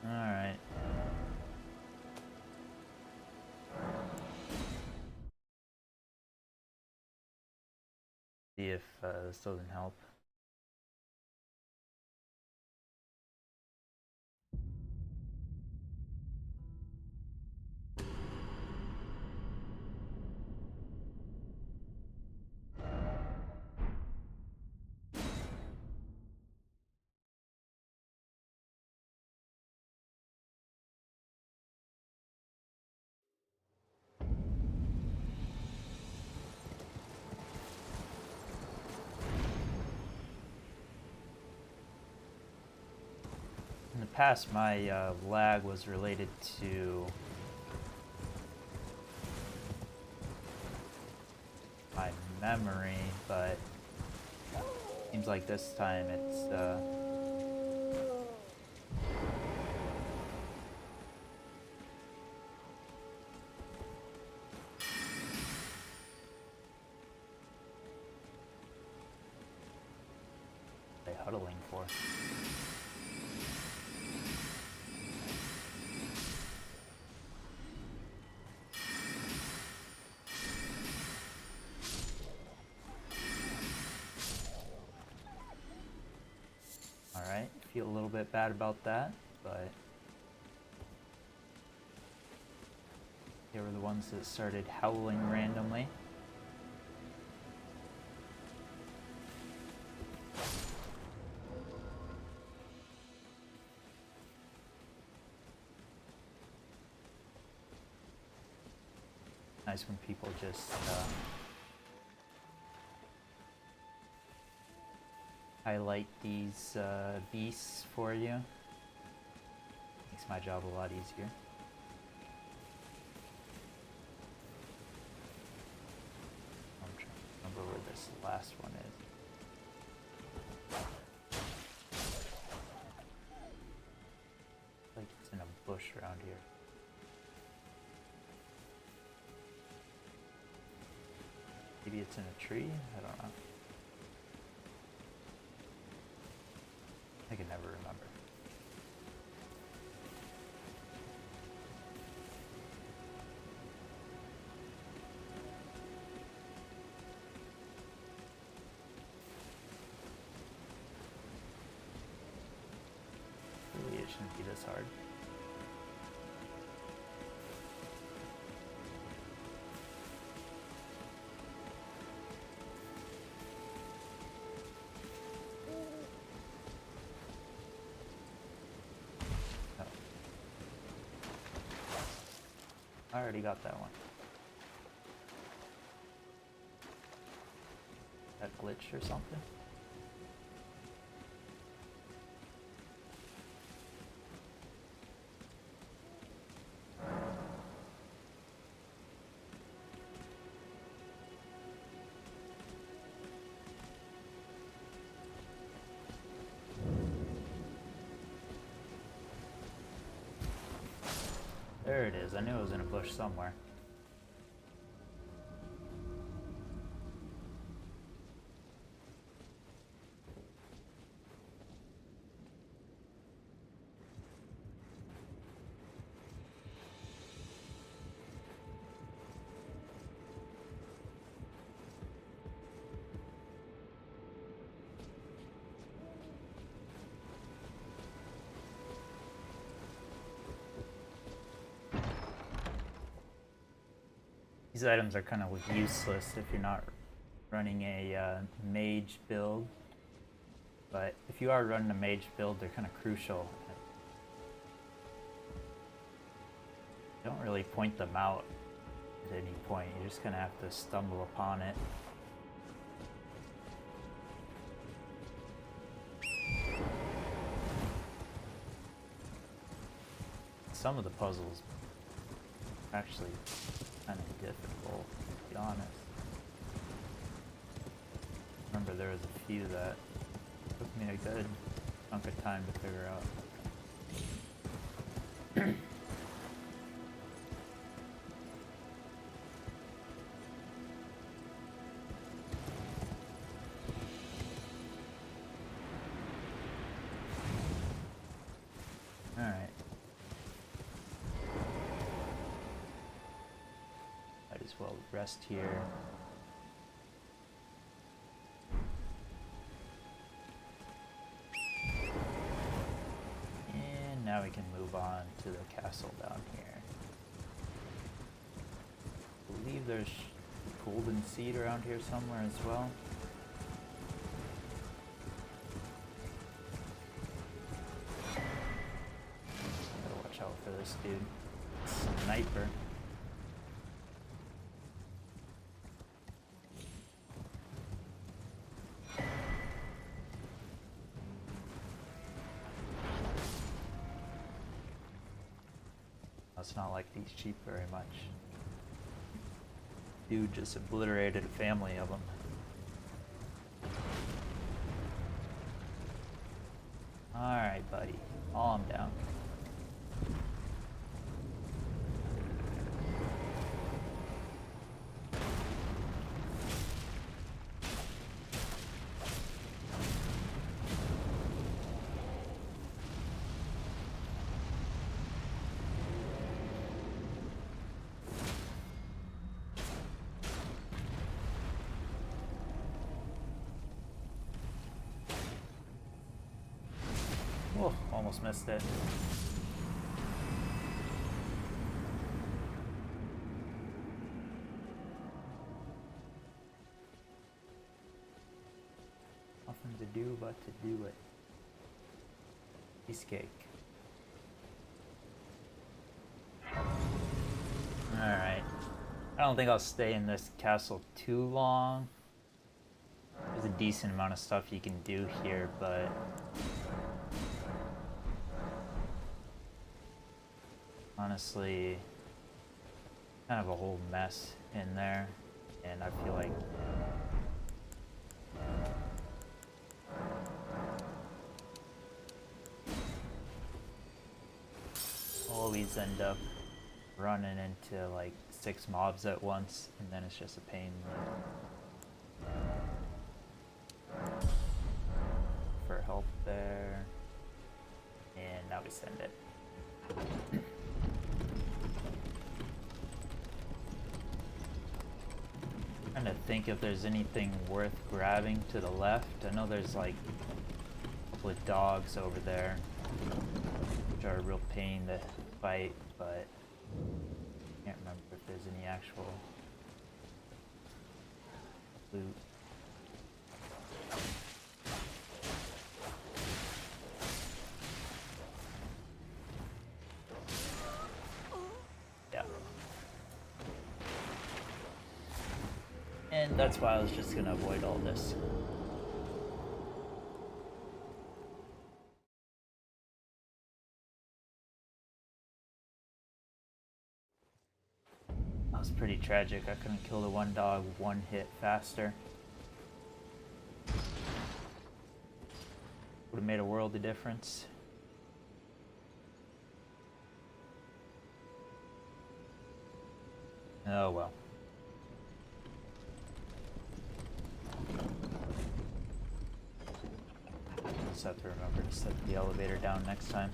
All right. See if this doesn't help. past, my lag was related to my memory, but seems like this time it's they huddling for. Alright, feel a little bit bad about that, but they were the ones that started howling randomly. Nice when people just highlight these beasts for you. Makes my job a lot easier. I'm trying to remember where this last one is. Like it's in a bush around here. Maybe it's in a tree? I don't know. I can never remember. Really, it shouldn't be this hard. I already got that one. That glitch or something? There it is. I knew it was in a bush somewhere. These items are kind of useless if you're not running a mage build, but if you are running a mage build, they're kind of crucial. You don't really point them out at any point, you're just going to have to stumble upon it. Some of the puzzles are actually kind of difficult, to be honest. Remember, there was a few that took me a good chunk of time to figure out. Alright. Might as well rest here. And now we can move on to the castle down here. I believe there's golden seed around here somewhere as well. Gotta watch out for this dude. Sniper. Must not like these sheep very much. Dude just obliterated a family of them. Alright, buddy. Calm down. Oh, almost missed it. Nothing to do but to do it. Cheesecake. Alright. I don't think I'll stay in this castle too long. There's a decent amount of stuff you can do here, but honestly, kind of a whole mess in there, and I feel like always end up running into like 6 mobs at once, and then it's just a pain. For help there, and now we send it. Trying to think if there's anything worth grabbing to the left. I know there's like a couple of dogs over there, which are a real pain to fight, but I can't remember if there's any actual loot. Yeah. And that's why I was just gonna avoid all this. That was pretty tragic. I couldn't kill the one dog one hit faster. Would have made a world of difference. Oh well. Just have to remember to set the elevator down next time.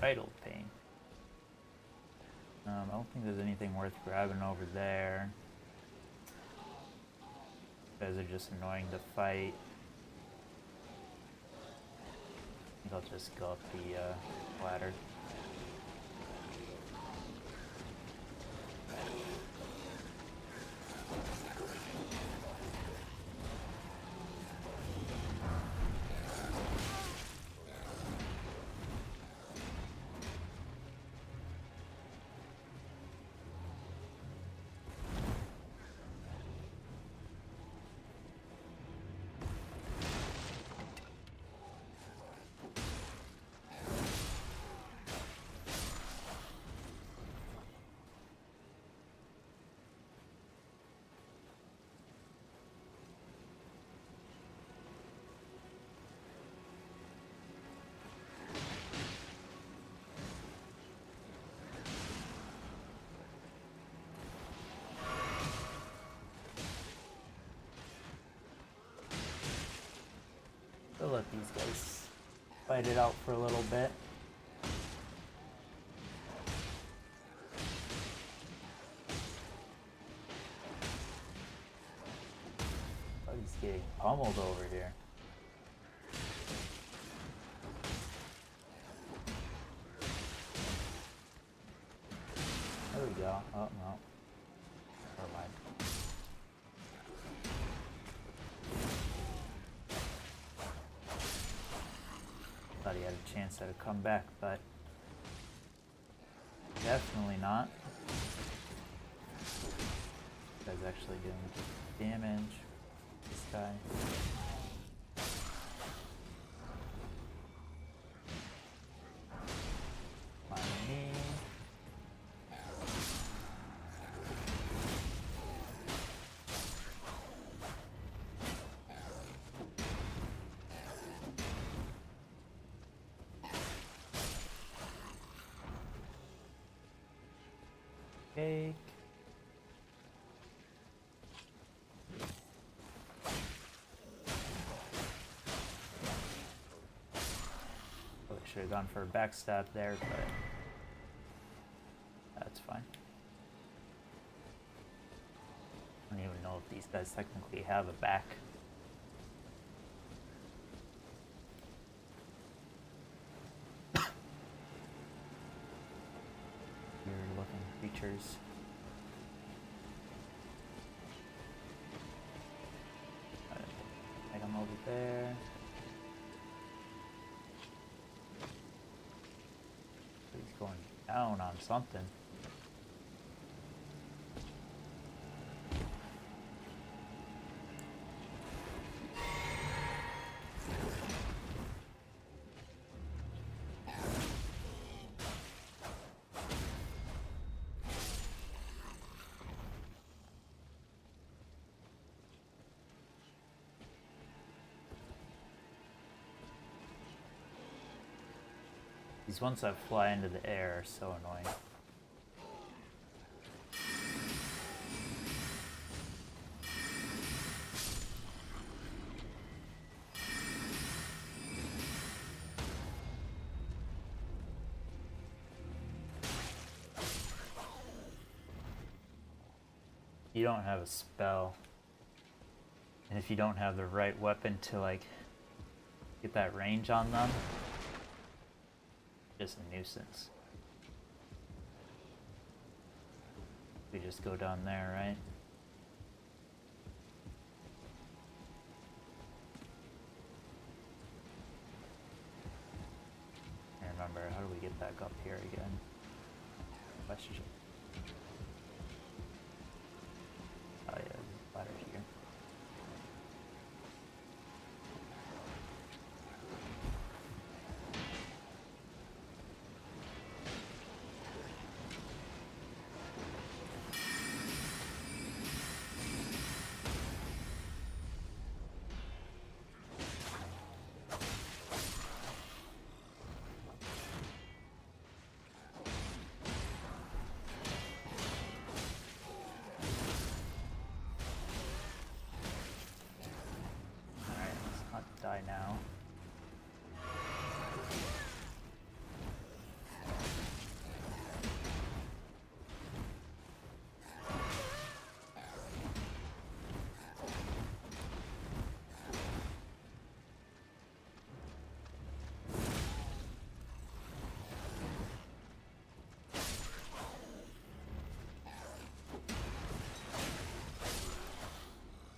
Vital pain. I don't think there's anything worth grabbing over there. Those are just annoying to fight. I think I'll just go up the ladder. We'll let these guys fight it out for a little bit. pummeled over here. There we go. Oh, no. Never mind. Thought he had a chance at a comeback, but definitely not. This guy's actually doing good damage. This guy. On me. Cake. Probably should have gone for a backstab there, but that's fine. I don't even know if these guys technically have a back. Weird looking creatures. Item over there. He's going down on something. These ones that fly into the air are so annoying. You don't have a spell, and if you don't have the right weapon to like get that range on them, just a nuisance. We just go down there, right? I remember, how do we get back up here again? Question. Oh yeah, there's a ladder here. Die now.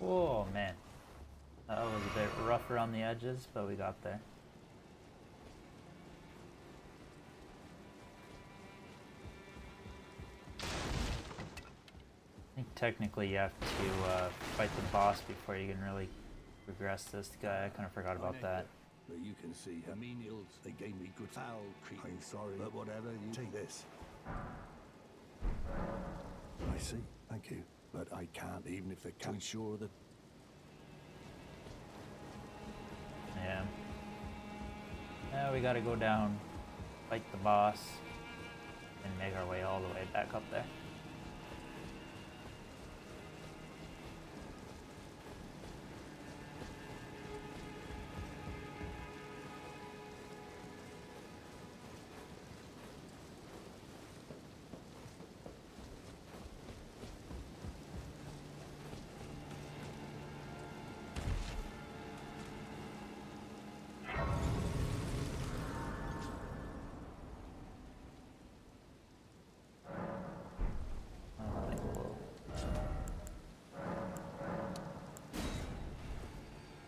Oh man. That was a bit rough around the edges, but we got there. I think technically you have to fight the boss before you can really progress this guy. I kind of forgot about that. But you can see her menials, they gave me good foul treatment. I'm sorry, but whatever, you take this. I see, thank you. But I can't, even if they can. To ensure that. Yeah. Now we gotta go down, fight the boss, and make our way all the way back up there.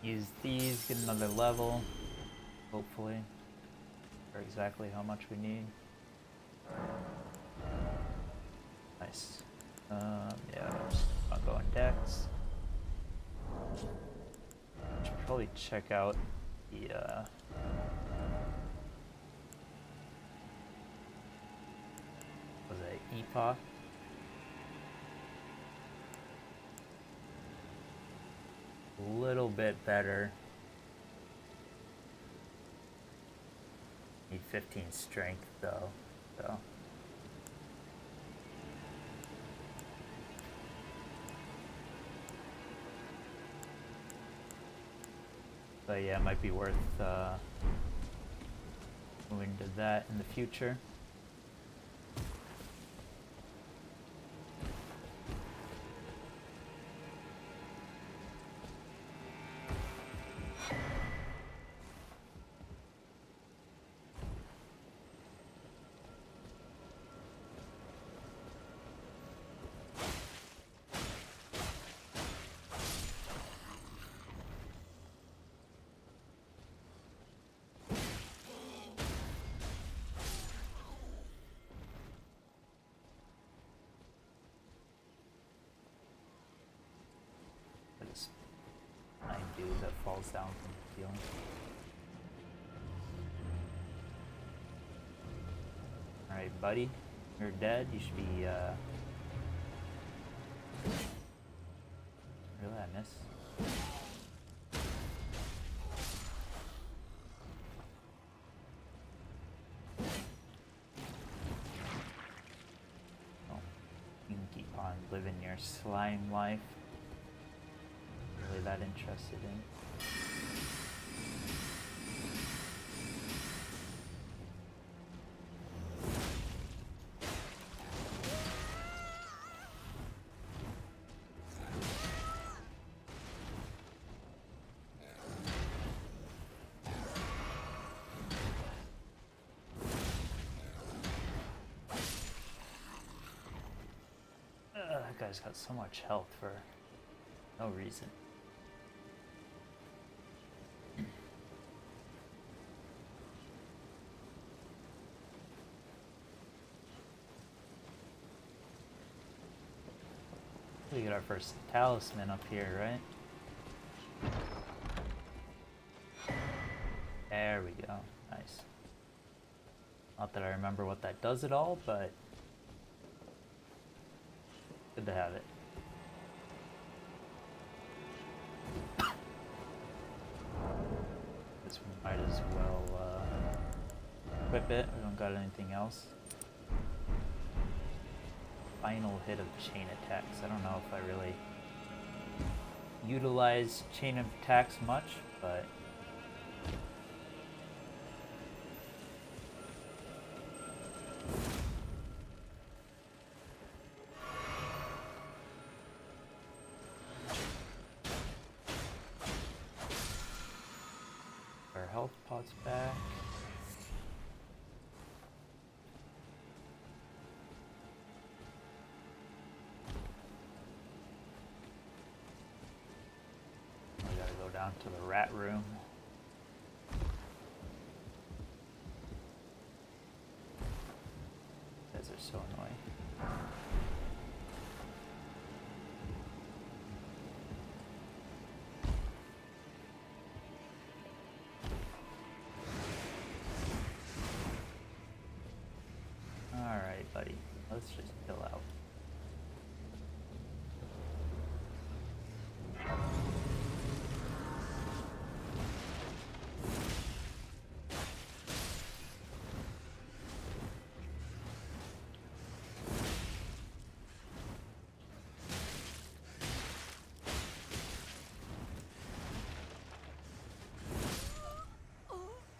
Use these, get another level, hopefully, for exactly how much we need. Nice. Yeah, I'll go on decks. Should probably check out the was it Epoch? A little bit better. Need 15 strength though, so. But yeah, it might be worth moving to that in the future. This nine dude that falls down from the ceiling. Alright, buddy. You're dead. You should be, Really, I miss? Oh, you can keep on living your slime life. Really that interested in. That guy's got so much health for no reason. We get our first talisman up here, right? There we go. Nice. Not that I remember what that does at all, but good to have it. Guess we might as well equip it. We don't got anything else. Final hit of chain attacks. I don't know if I really utilize chain of attacks much, but our health pots back. Down to the rat room. Guys are so annoying. Alright, buddy. Let's just chill out.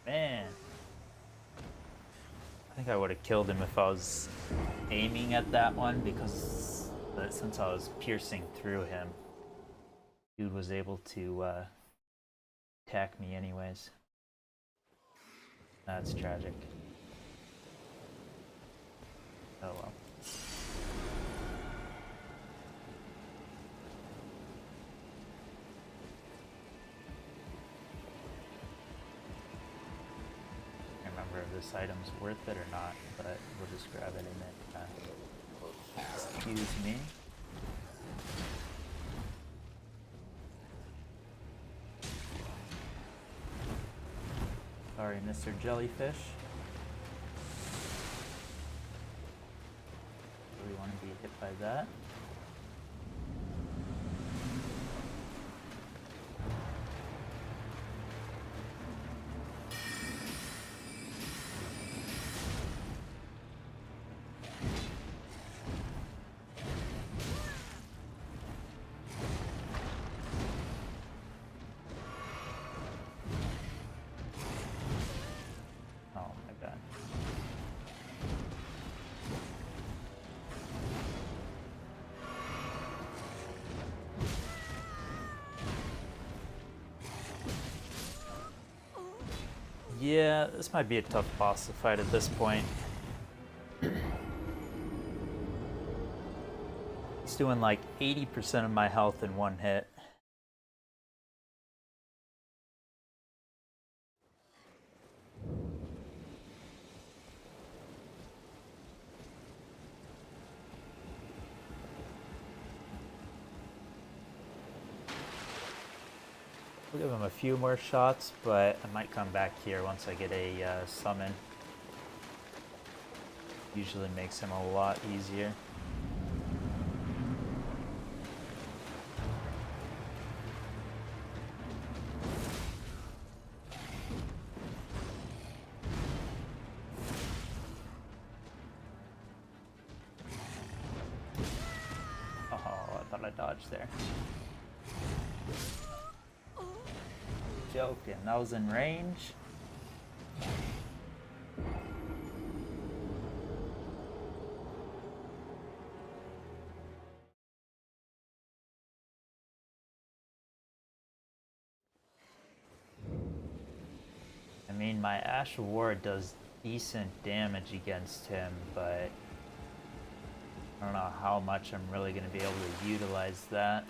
Man, I think I would have killed him if I was aiming at that one, because since I was piercing through him, dude was able to attack me anyways. That's tragic. Oh well. this item's worth it or not, but we'll just grab it and then excuse me. Sorry, Mr. Jellyfish. Do we want to be hit by that? Yeah, this might be a tough boss to fight at this point. He's doing like 80% of my health in one hit. We'll give him a few more shots, but I might come back here once I get a summon. Usually makes him a lot easier. Oh, I thought I dodged there. Joking, that was in range. I mean, my Ash of War does decent damage against him, but I don't know how much I'm really going to be able to utilize that.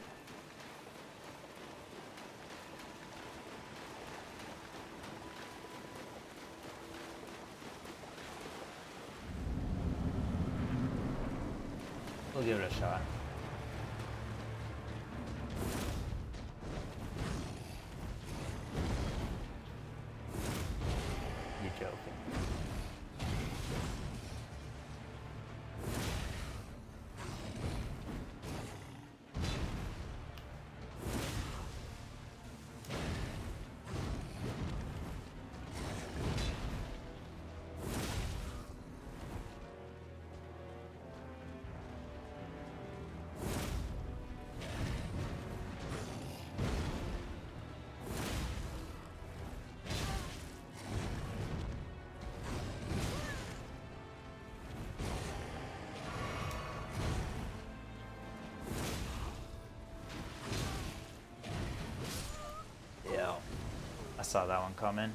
We'll give it a shot. You're joking. I saw that one coming.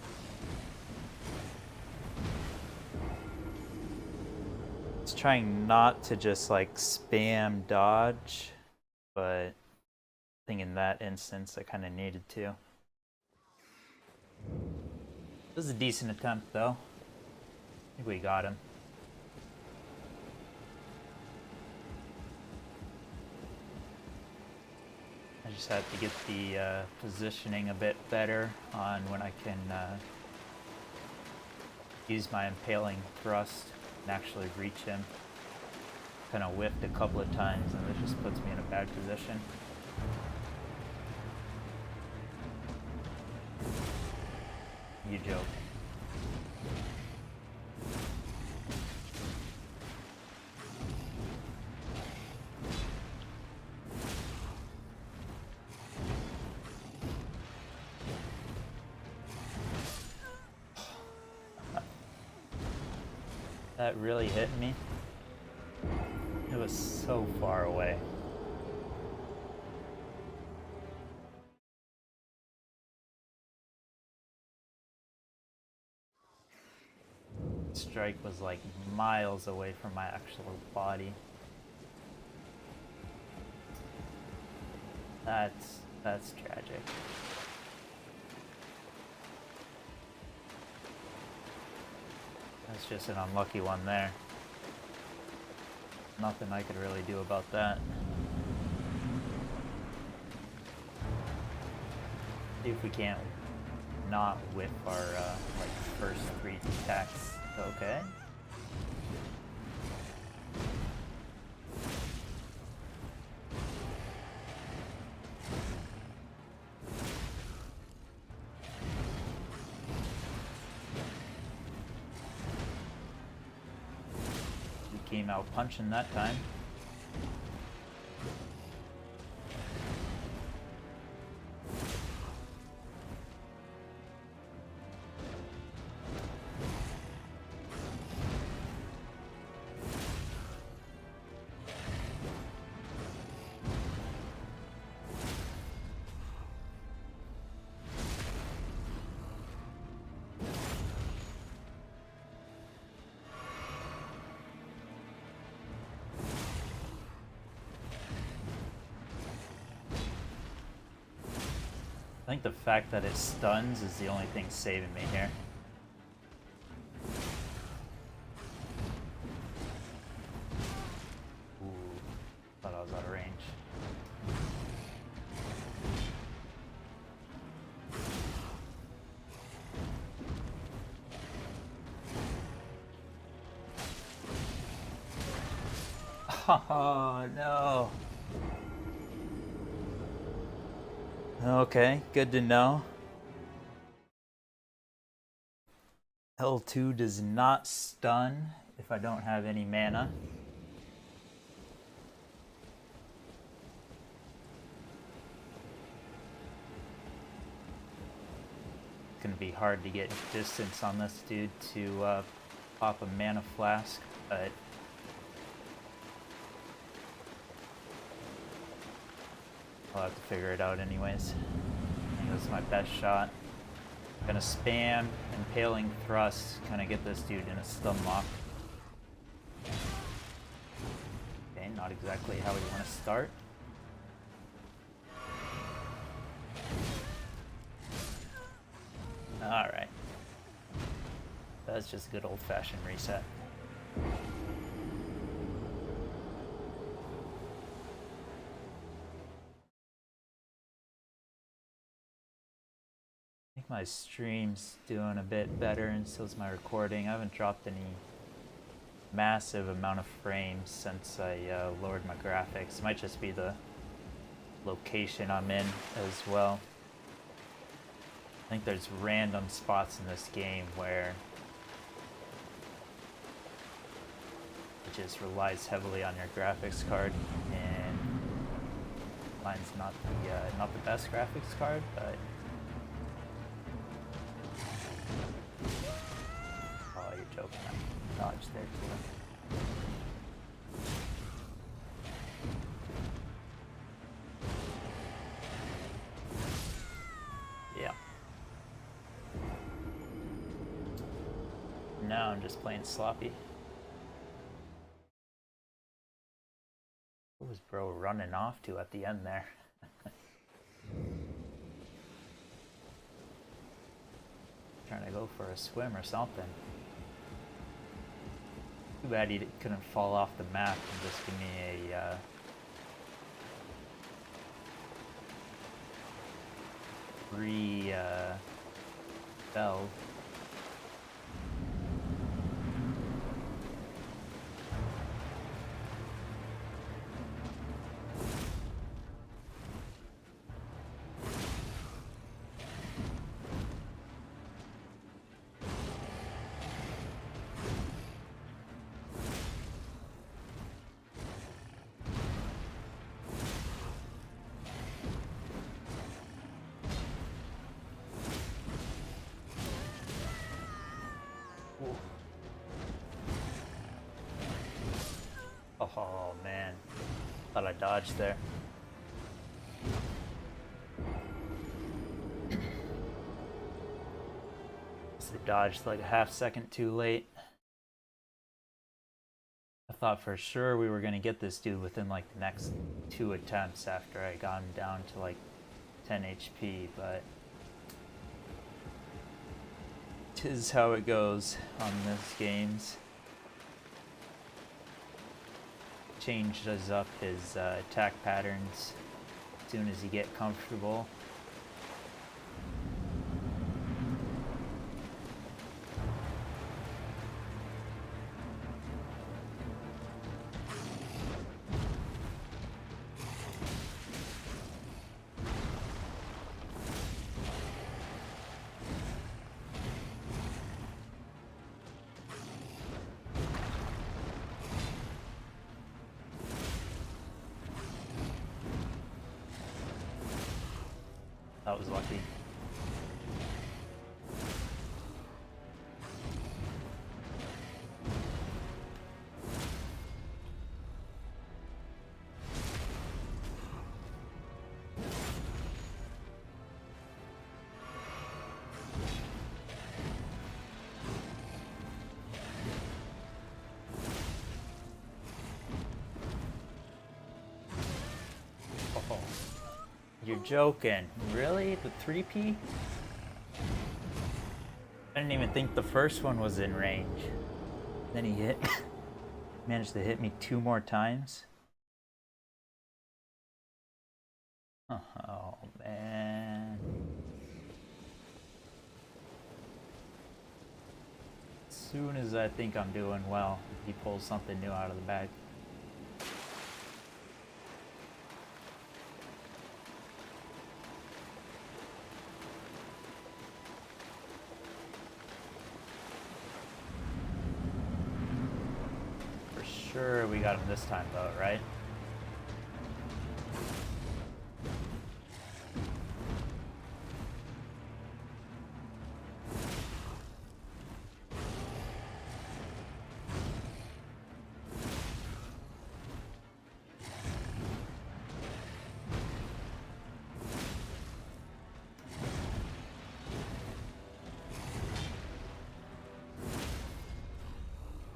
It's trying not to just like spam dodge, but I think in that instance I kind of needed to. It was a decent attempt though. I think we got him. I just have to get the positioning a bit better on when I can use my impaling thrust and actually reach him. Kind of whiffed a couple of times and it just puts me in a bad position. You joke. That really hit me. It was so far away. Strike was like miles away from my actual body. That's tragic. That's just an unlucky one there. Nothing I could really do about that. See if we can't not whiff our like first 3 attacks. Okay. We came out punching that time. I think the fact that it stuns is the only thing saving me here. Ooh, thought I was out of range. Oh no. Okay, good to know. L2 does not stun if I don't have any mana. It's gonna be hard to get distance on this dude to pop a mana flask, but I'll have to figure it out anyways. I think this is my best shot. I'm gonna spam Impaling Thrust, kind of get this dude in a stun lock. Okay, not exactly how we want to start. Alright. That's just a good old-fashioned reset. I think my stream's doing a bit better, and so is my recording. I haven't dropped any massive amount of frames since I lowered my graphics. It might just be the location I'm in as well. I think there's random spots in this game where it just relies heavily on your graphics card, and mine's not the best graphics card, but oh, you're joking. I dodged there too. Yeah. Now I'm just playing sloppy. What was bro running off to at the end there? Trying to go for a swim or something. Too bad he couldn't fall off the map and just give me a free spell. Oh man, thought I dodged there. So dodged like a half second too late. I thought for sure we were gonna get this dude within like the next 2 attempts after I got him down to like 10 HP, but 'Tis how it goes on these games. Changes up his attack patterns as soon as you get comfortable. That was lucky. Oh. You're joking. Really? The 3P? I didn't even think the first one was in range. Then he managed to hit me 2 more times. Oh, man. As soon as I think I'm doing well, he pulls something new out of the bag. Sure, we got him this time though, right?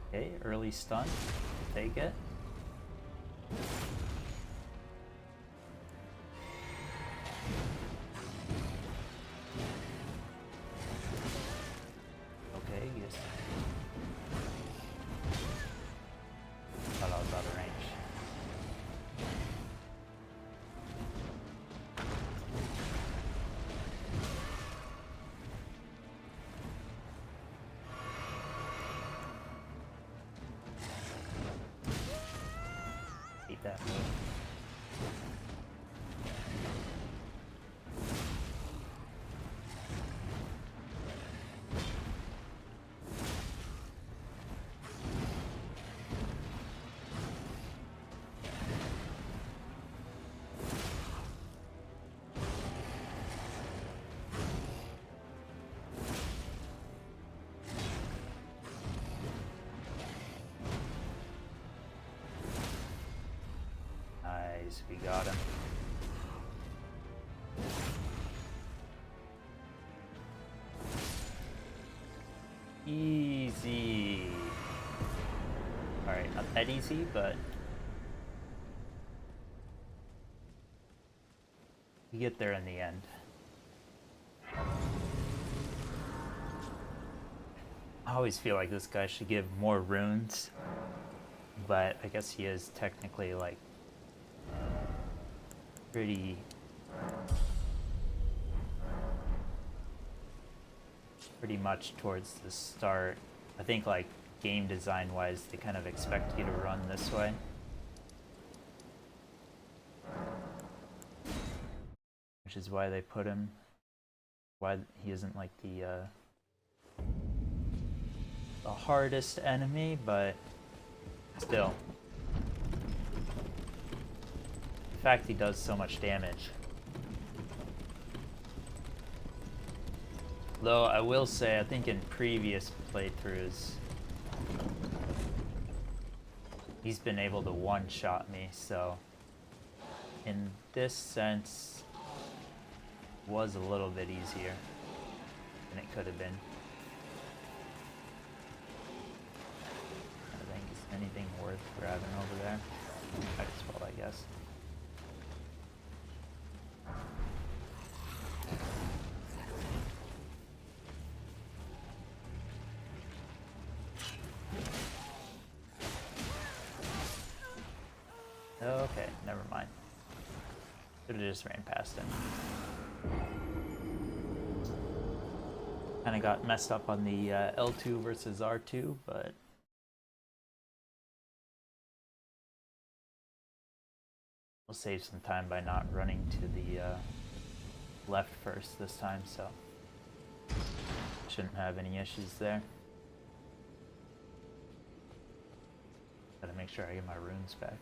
Okay, early stun. Take it. Okay, yes. Thought I was out of range. That move. We got him. Easy. Alright, not that easy, but we get there in the end. I always feel like this guy should give more runes, but I guess he is technically like pretty much towards the start. I think like game design wise they kind of expect you to run this way, which is why they put him, why he isn't like the hardest enemy, but still. The fact he does so much damage. Though I will say, I think in previous playthroughs, he's been able to one-shot me, so in this sense, it was a little bit easier than it could have been. I think is anything worth grabbing over there? Might as well, I guess. Okay, never mind. Should've just ran past him. Kinda got messed up on the L2 versus R2, but... we'll save some time by not running to the left first this time, so... shouldn't have any issues there. Gotta make sure I get my runes back.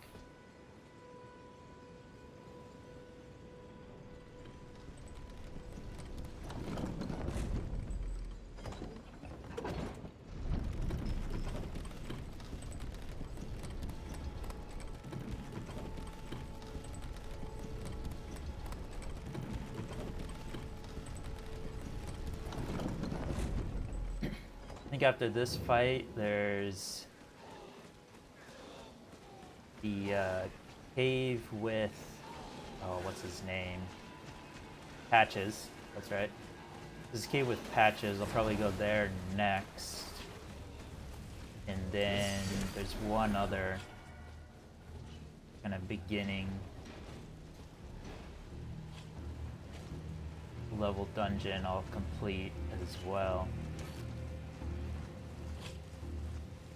I think after this fight, there's the cave with, oh, what's his name? Patches, that's right. This cave with Patches, I'll probably go there next. And then there's one other kind of beginning level dungeon I'll complete as well.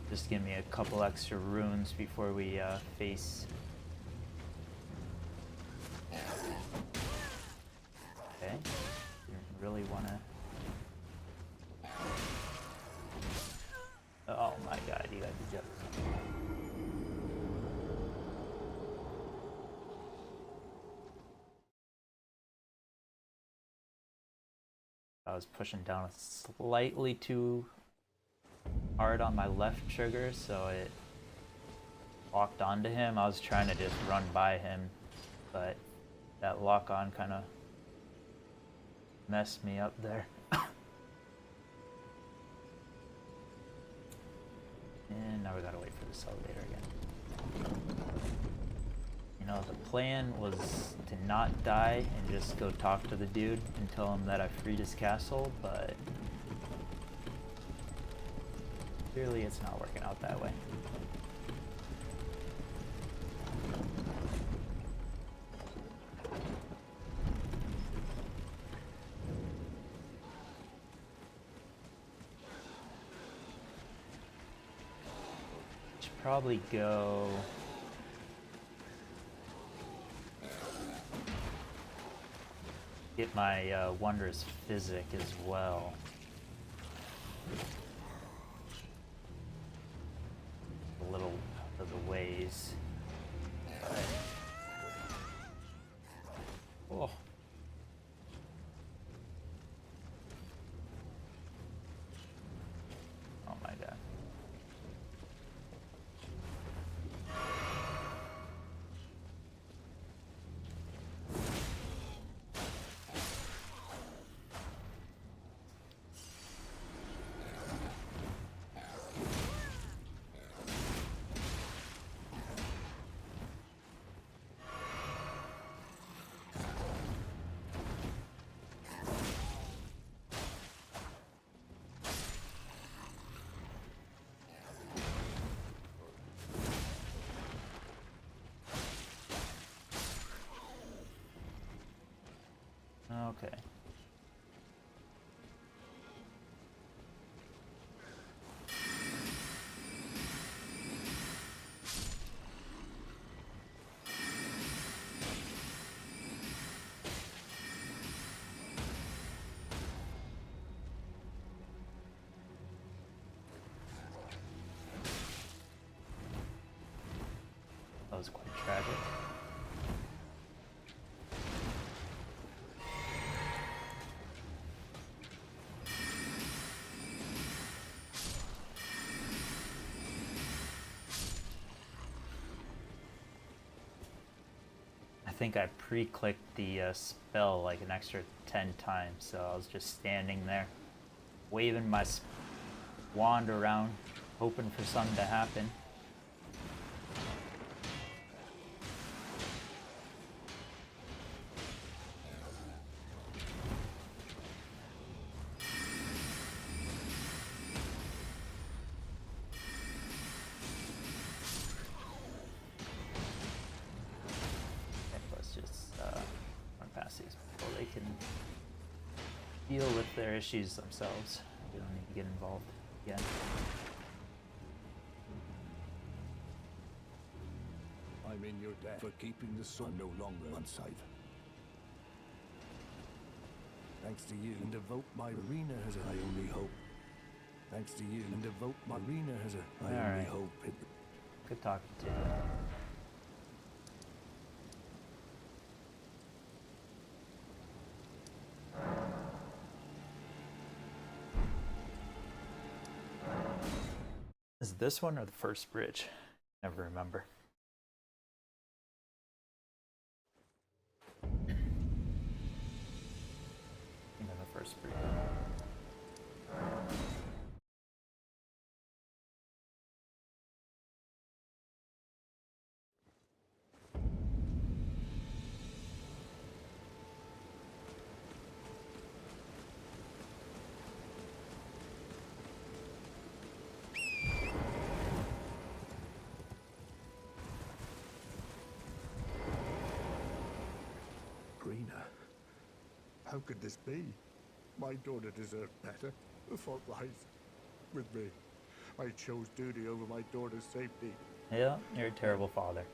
Just give me a couple extra runes before we face. Okay, didn't really want to. Oh my god, you got the joke. I was pushing down slightly too hard on my left trigger, so it locked onto him. I was trying to just run by him, but that lock on kind of messed me up there. And now we gotta wait for this elevator again. You know, the plan was to not die and just go talk to the dude and tell him that I freed his castle, but clearly it's not working out that way. Should probably go get my wondrous physic as well. A little of the ways. Oh. Oh my god. Okay. That was quite tragic. I think I pre-clicked the spell like an extra 10 times, so I was just standing there, waving my wand around, hoping for something to happen. deal with their issues themselves. We don't need to get involved again. I'm in your debt for keeping the sun no longer unsafe. Thanks to you, and devote my arena has a I only hope. Thanks to you, and devote my arena has a I only Alright. hope. Good talking to you. Is it this one or the first bridge? Never remember. I think on the first bridge. Greener. How could this be? My daughter deserved better. The fault lies with me. I chose duty over my daughter's safety. Yeah, you're a terrible father.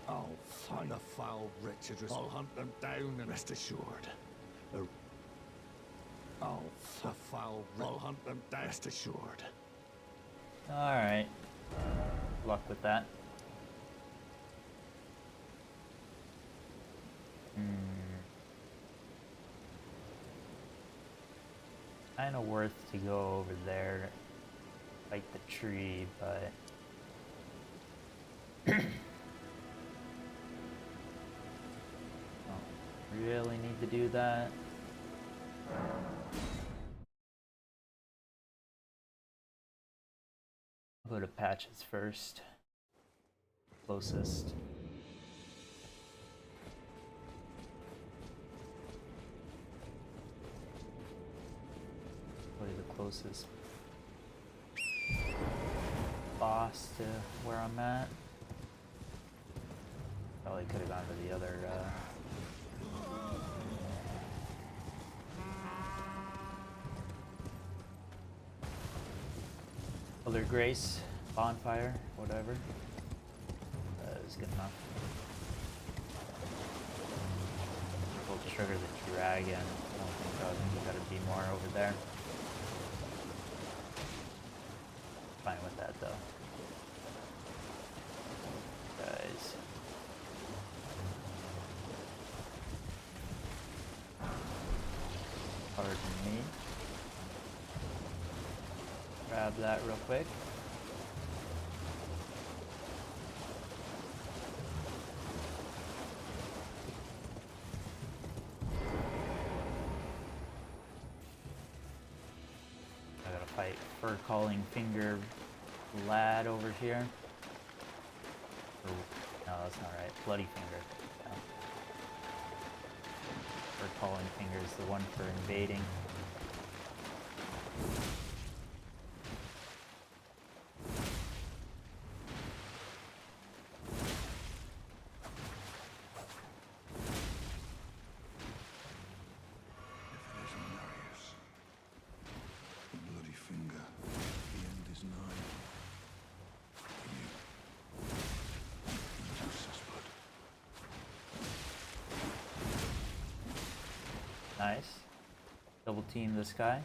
I'll find the foul wretches. I'll hunt them down and rest assured. I'll hunt them down. Rest assured. Alright. Luck with that. Kinda worth to go over there, fight the tree, but don't really need to do that. I'll go to patches first. Closest. Probably the closest boss to where I'm at. Probably could have gone to the other other Grace, bonfire, whatever. That is good enough. We'll trigger the dragon. I don't think so. I think we gotta be more over there. Fine with that though. Guys. Pardon me. Grab that real quick. I gotta fight fur calling finger lad over here. Oh, no, that's not right. Bloody finger. Yeah. Fur calling finger is the one for invading. Nice. Double team this guy.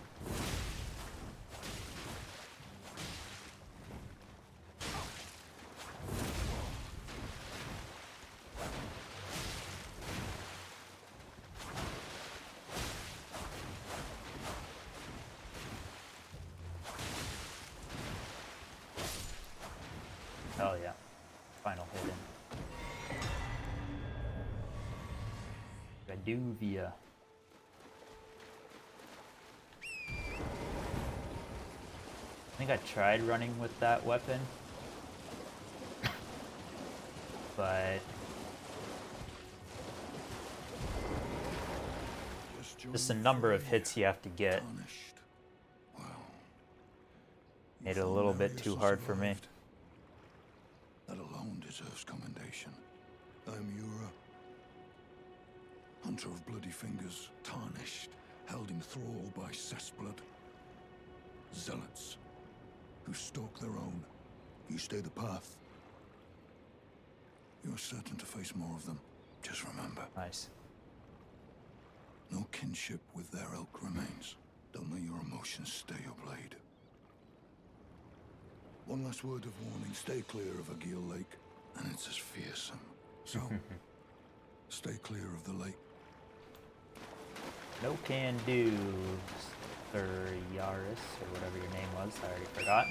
Oh yeah. Final hit in. Gaduvia. I think I tried running with that weapon, but just the number of hits you have to get made it a little bit too hard for me. That alone deserves commendation. I'm Yura. Hunter of bloody fingers, tarnished, held in thrall by cessblood. Zealots, who stalk their own. You stay the path. You're certain to face more of them. Just remember. Nice. No kinship with their ilk remains. Don't let your emotions stay your blade. One last word of warning. Stay clear of Agil Lake, and it's as fearsome. So, stay clear of the lake. No can do, Sir Yaris, or whatever your name was. I already forgot.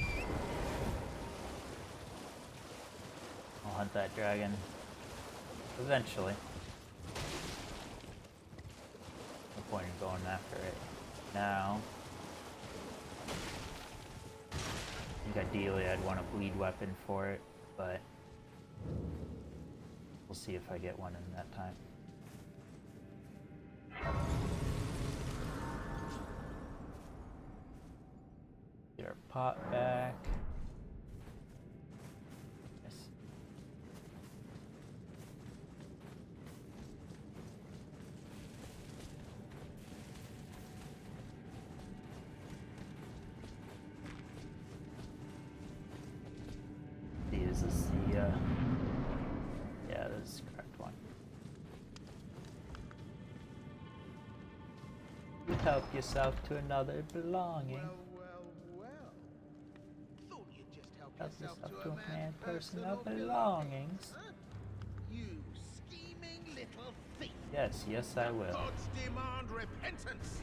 I'll hunt that dragon eventually. No point in going after it now. I think ideally I'd want a bleed weapon for it, but we'll see if I get one in that time. Get our pot back. Yes. See, is this the, yeah, this is the correct one. You help yourself to another belonging. Well. Thought you'd just help Help yourself yourself to a man's personal belongings. Huh? You scheming little thief. Yes, I will. Gods demand repentance.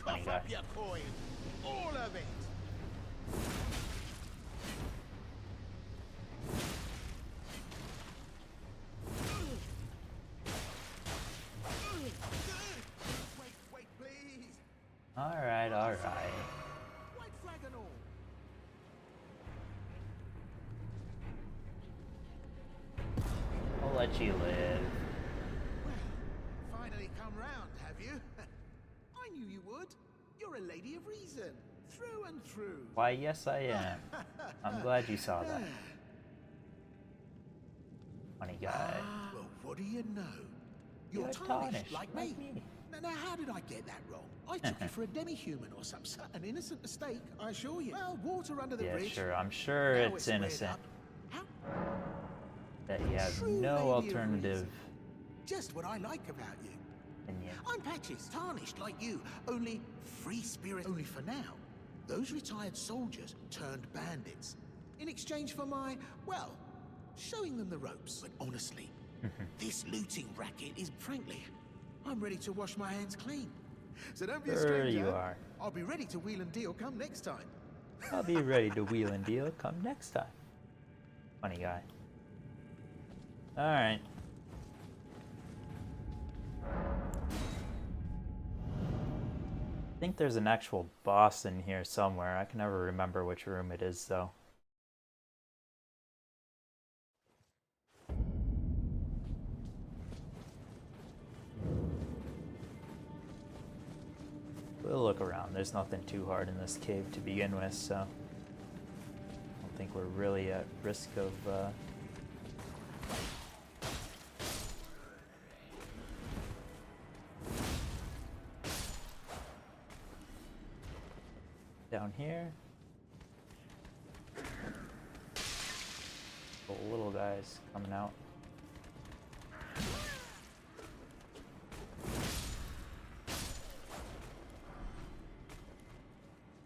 Funny Cough guy. up your coin. All of it. Wait, please. Alright. White flag and all. I'll let you live. Well, finally come round, have you? I knew you would. You're a lady of reason, through and through. Why, yes, I am. I'm glad you saw that. Funny guy. Well, what do you know? You're You're tarnished, tarnished, like like me. me. Now, how did I get that wrong? I took you for a demi-human or some an innocent mistake, I assure you. Well, water under the Yeah, bridge. sure. I'm sure Now it's we're squared innocent. up. How That you have true no lady of alternative reason. Just what I like about you. opinion. I'm Patches, tarnished like you, only free spirit only for now. Those retired soldiers turned bandits in exchange for my, well, showing them the ropes. But honestly, this looting racket is, frankly, I'm ready to wash my hands clean. So don't be a Sure stranger. you are. I'll be ready to wheel and deal come next time. I'll be ready to wheel and deal come next time. Funny guy. Alright. I think there's an actual boss in here somewhere. I can never remember which room it is, though. We'll look around. There's nothing too hard in this cave to begin with, so I don't think we're really at risk of down here. The little guys coming out.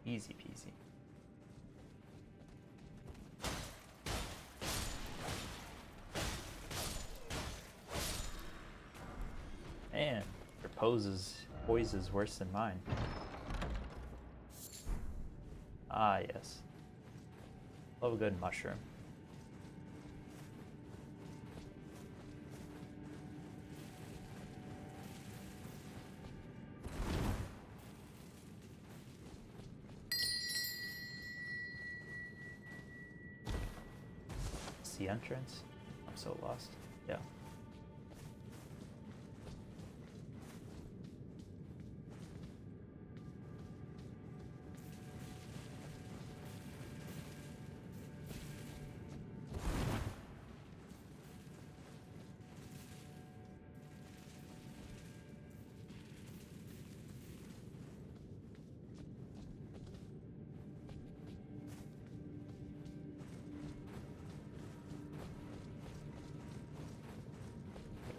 Easy peasy. Man, your poise is worse than mine. Ah, yes. Love a good mushroom. It's the entrance. I'm so lost. Yeah.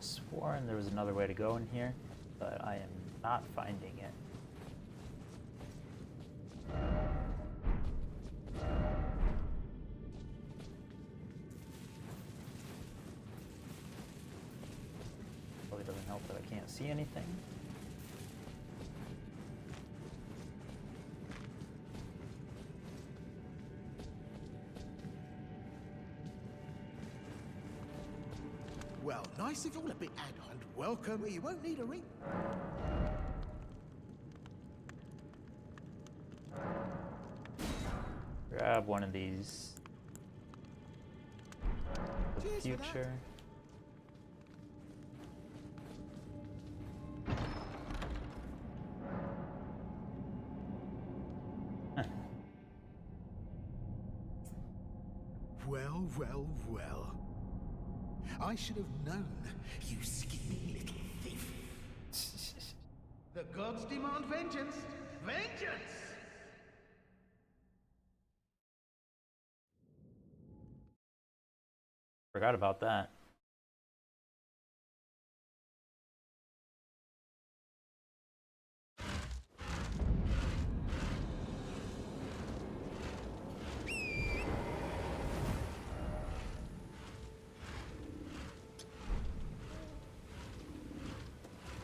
sworn there was another way to go in here, but I am not finding it. Probably doesn't help that I can't see anything. Well, nice if all a bit add-on. Welcome. You won't need a ring. Grab one of these for the Cheers for that. future. Well, well, well. I should have known, you skipping little thief. The gods demand vengeance. Vengeance! Forgot about that.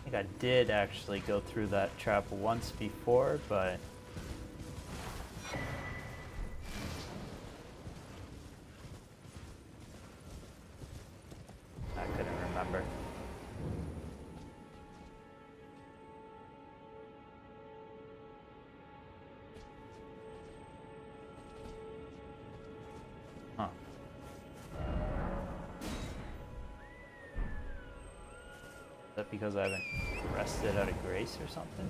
I think I did actually go through that trap once before, but I couldn't remember. Huh. Is that because I haven't rested out of grace or something?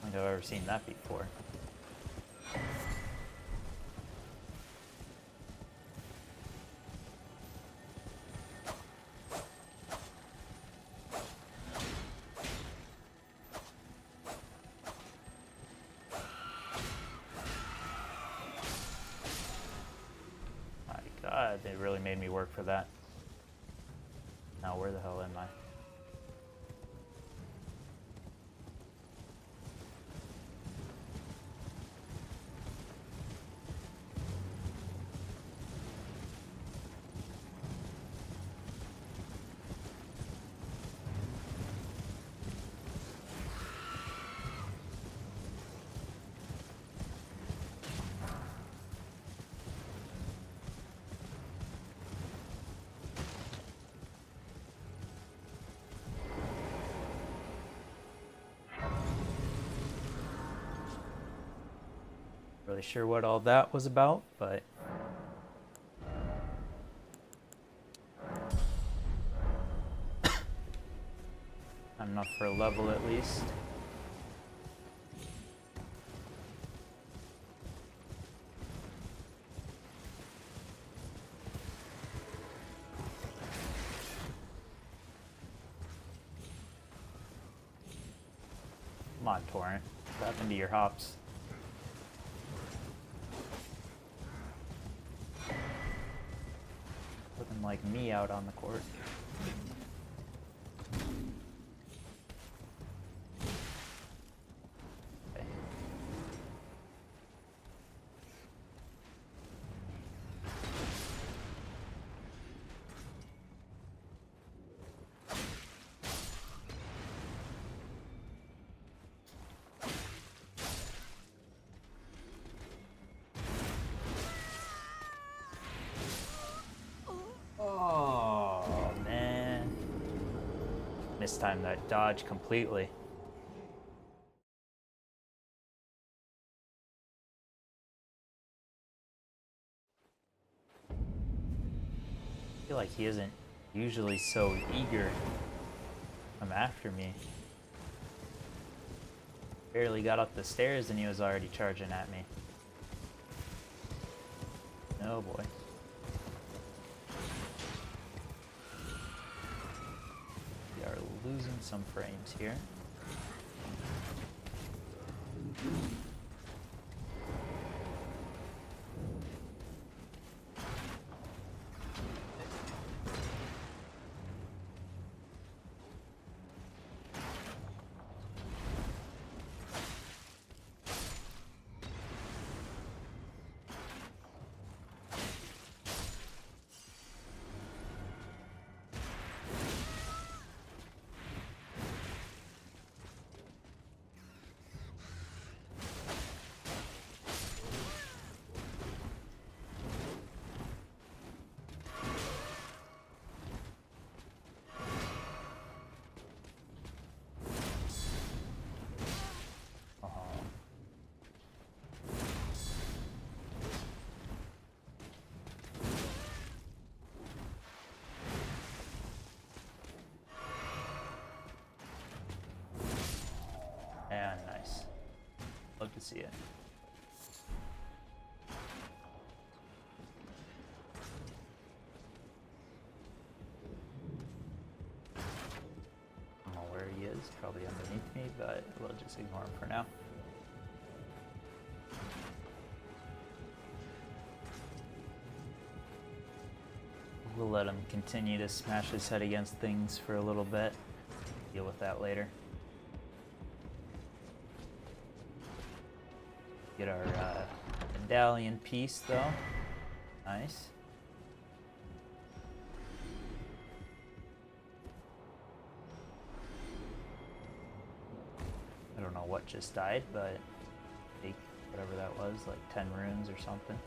I don't think I've ever seen that before. My God, they really made me work for that. Now where the hell am I? Really sure what all that was about, but not enough for a level at least. Come on, Torrent. What happened to your hops? Looking like me out on the court. Okay. Oh, man. Mistimed that dodge completely. I feel like he isn't usually so eager to come after me. Barely got up the stairs and he was already charging at me. Oh boy. We are losing some frames here. see it. I don't know where he is, probably underneath me, but we'll just ignore him for now. We'll let him continue to smash his head against things for a little bit. Deal with that later. Get our medallion piece though. Nice. I don't know what just died, but take whatever that was, like 10 runes or something.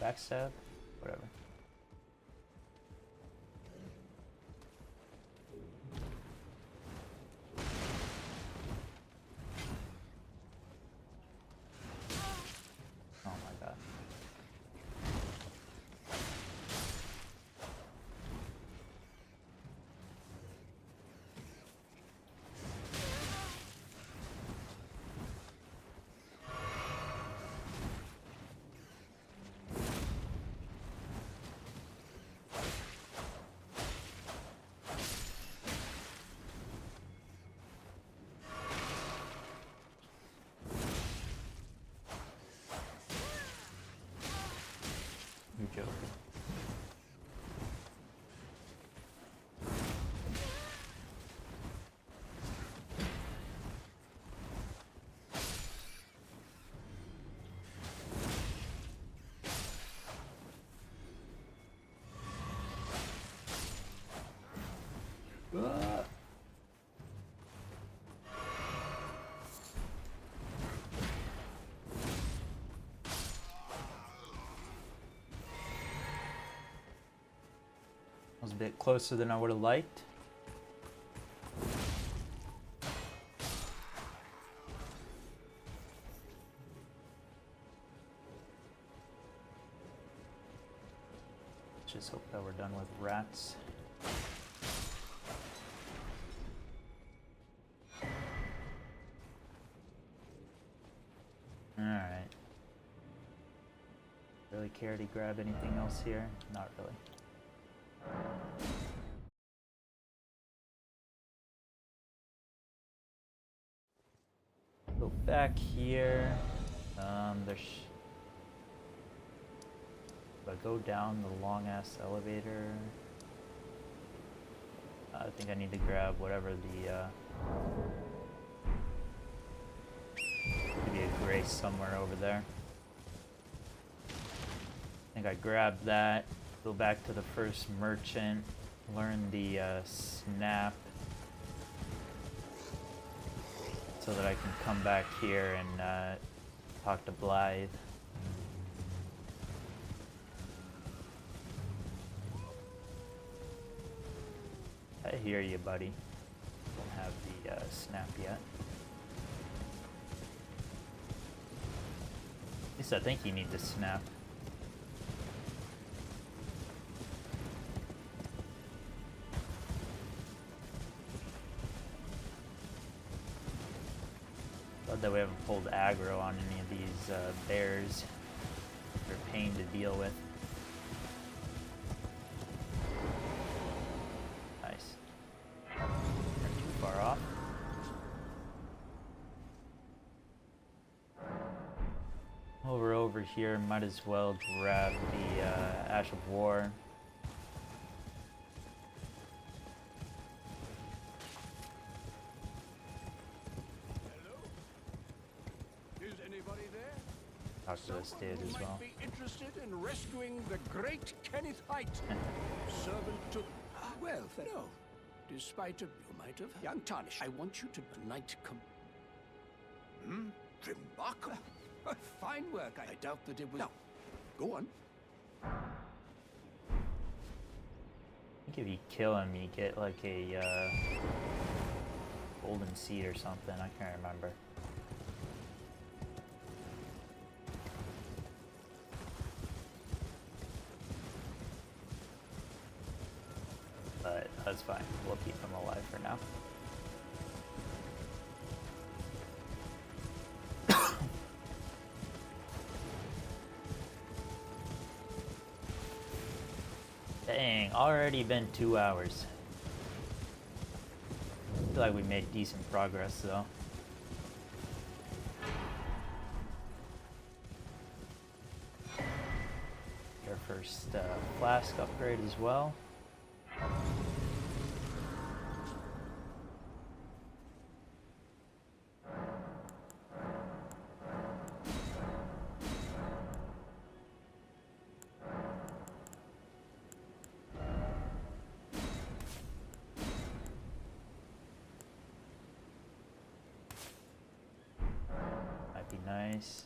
Backstab? Whatever. Oh my god. You're joking. Ah. Was a bit closer than I would have liked. Just hope that we're done with rats. Alright. Really care to grab anything else here? Not really. Go back here. There's. If I go down the long ass elevator, I think I need to grab whatever the. Maybe a grace somewhere over there. I think I grabbed that. Go back to the first merchant. Learn the snap. So that I can come back here and talk to Blythe. I hear you, buddy. Don't have the snap yet. At least I think you need the snap. Glad that we haven't pulled aggro on any of these bears. They're a pain to deal with. Nice. Not too far off. While we're over here, might as well grab the Ash of War. Talk to this dude as well. Be interested in rescuing the great Kenneth Height, servant to. Well, no. Despite you might have. Young Tarnish, I want you to knight Trimbark? Fine work. I doubt that it was. Now, go on. I think if you kill him, you get like a golden seed or something. I can't remember. But That's fine. We'll keep him alive for now. Dang, already been 2 hours. I feel like we made decent progress though. Our first flask upgrade as well. Might be nice.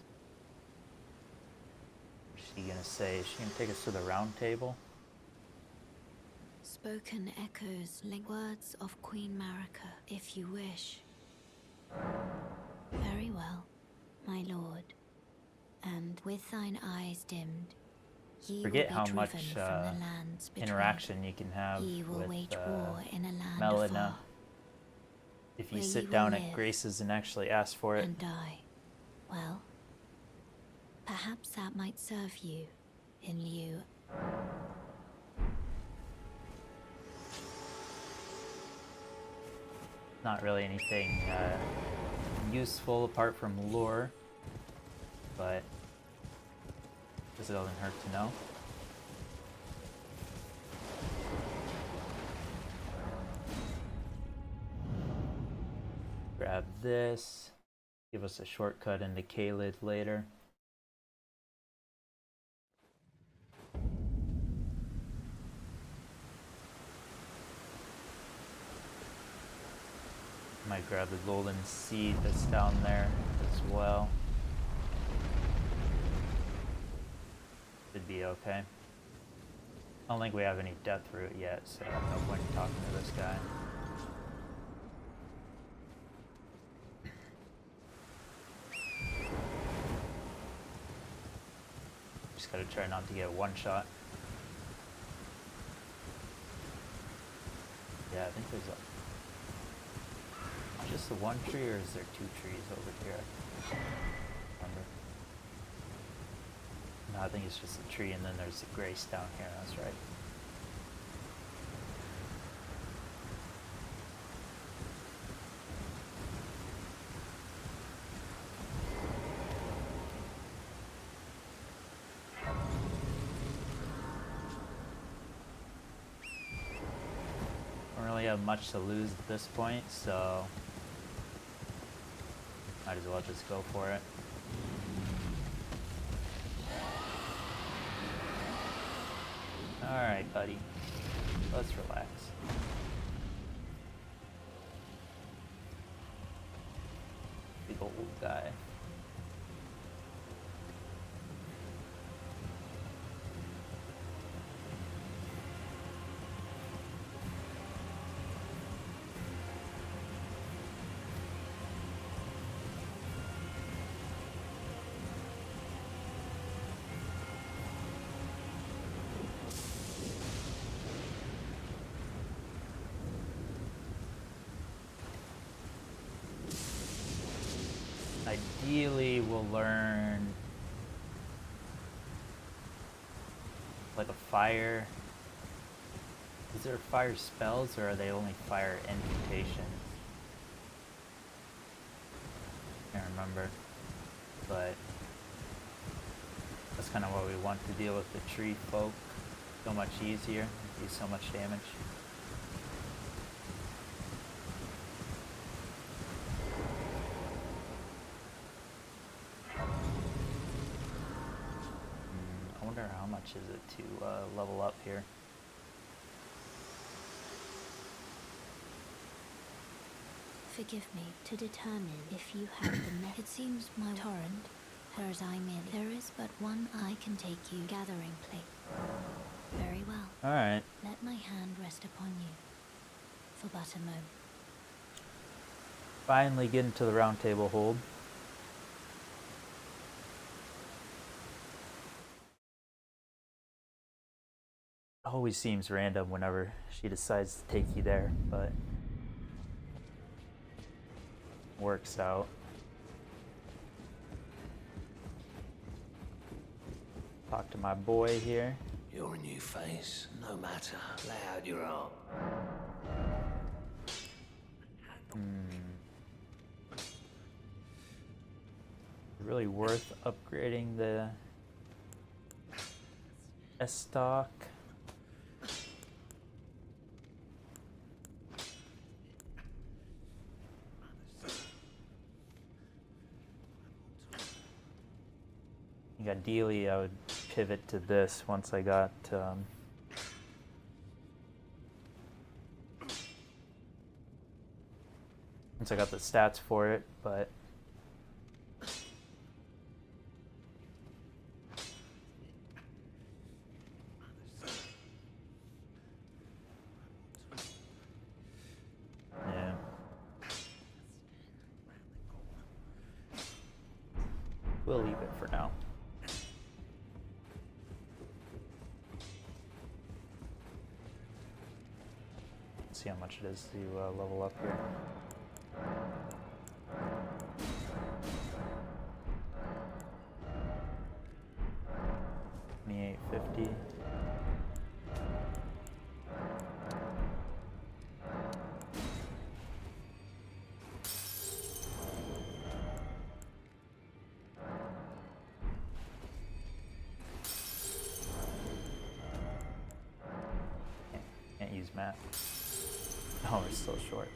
What's she gonna say? Is she gonna take us to the round table? Spoken echoes link words of Queen Marika, if you wish. Very well, my lord. And with thine eyes dimmed, ye Forget will how be much driven from the lands betrayed. interaction you can have Ye will with wage war in a land Melina afar, if you where sit ye will down at live Grace's and actually ask for it. and die. Well, perhaps that might serve you in lieu. Not really anything useful apart from lore, but this doesn't hurt to know. Grab this, give us a shortcut into Kaled later. Might grab the golden seed that's down there as well. Should be okay. I don't think we have any death root yet, so no point in talking to this guy. Just gotta try not to get one shot. Yeah, I think there's just the one tree, or is there 2 trees over here? I can't remember. No, I think it's just a tree, and then there's the grace down here. That's right. Don't really have much to lose at this point, so might as well just go for it. Alright, buddy. Let's relax. Big old guy. Ideally, we'll learn like a fire. Is there fire spells, or are they only fire incantations? Can't remember, but that's kind of what we want to deal with the tree folk. So much easier, do so much damage. I wonder how much is it to level up here. Forgive me to determine if you have the It seems my torrent, whereas I merely. There is but one I can take you gathering place. Very well. Alright. Let my hand rest upon you for but a moment. Finally get into the round table hold. always seems random whenever she decides to take you there, but works out. Talk to my boy here. You're a new face, no matter. Lay out your arm. Really worth upgrading the S-Stock. I think ideally I would pivot to this once I got the stats for it, but yeah. We'll leave it for now. See how much it is to level up here. $28.50. Can't use map. Oh, we're still short.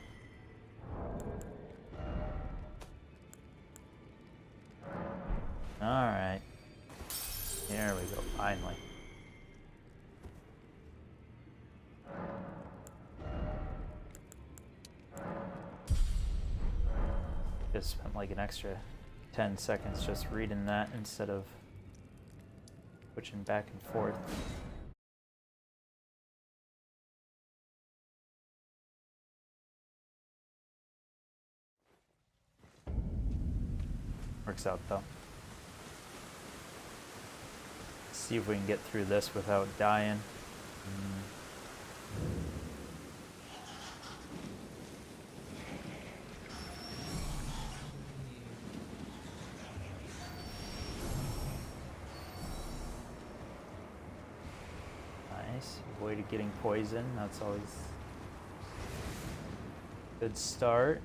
Alright. There we go, finally. Just spent like an extra 10 seconds just reading that instead of switching back and forth. Works out though. Let's see if we can get through this without dying. Nice. Avoided getting poisoned. That's always a good start.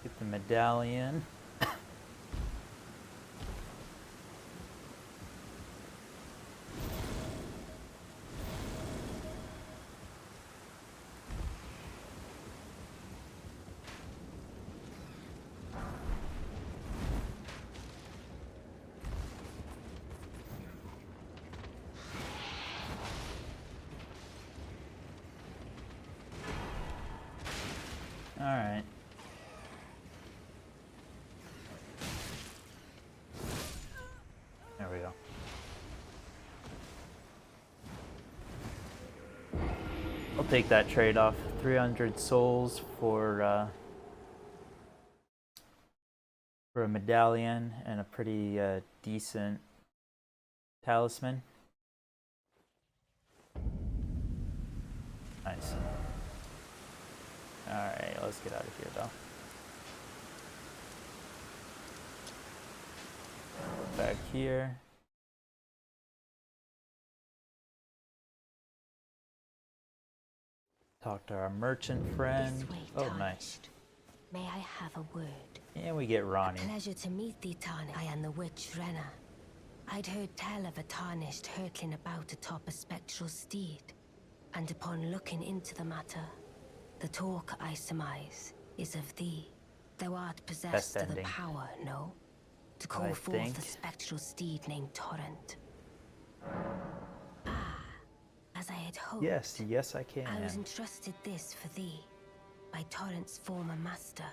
Get the medallion. All right. There we go. I'll take that trade-off. 300 souls for a medallion and a pretty decent talisman. Nice. Alright, let's get out of here though. Back here. Talk to our merchant friend. Oh, nice. May I have a word? And we get Ronnie. Pleasure to meet thee, Tarnished. I am the witch Renna. I'd heard tell of a Tarnished hurtling about atop a spectral steed, and upon looking into the matter, the talk, I surmise, is of thee. Thou art possessed of the power, no? To call forth the spectral steed named Torrent. Ah, as I had hoped. Yes, yes I can. I was entrusted this for thee, by Torrent's former master.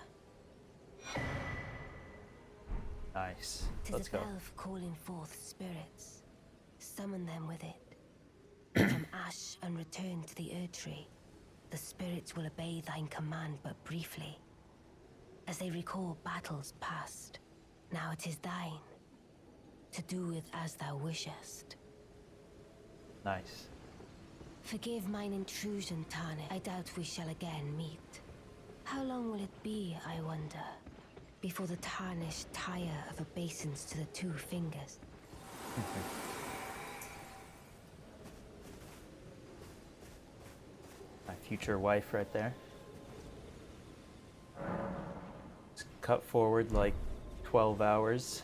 Nice. Let's go. 'Tis a bell for calling forth spirits. Summon them with it. From ash and return to the Erd Tree. the spirits will obey thine command but briefly, as they recall battles past. Now it is thine, to do with as thou wishest. Nice. Forgive mine intrusion, Tarnished. I doubt we shall again meet. How long will it be, I wonder, before the Tarnished tire of obeisance to the two fingers? My future wife right there. Just cut forward like 12 hours.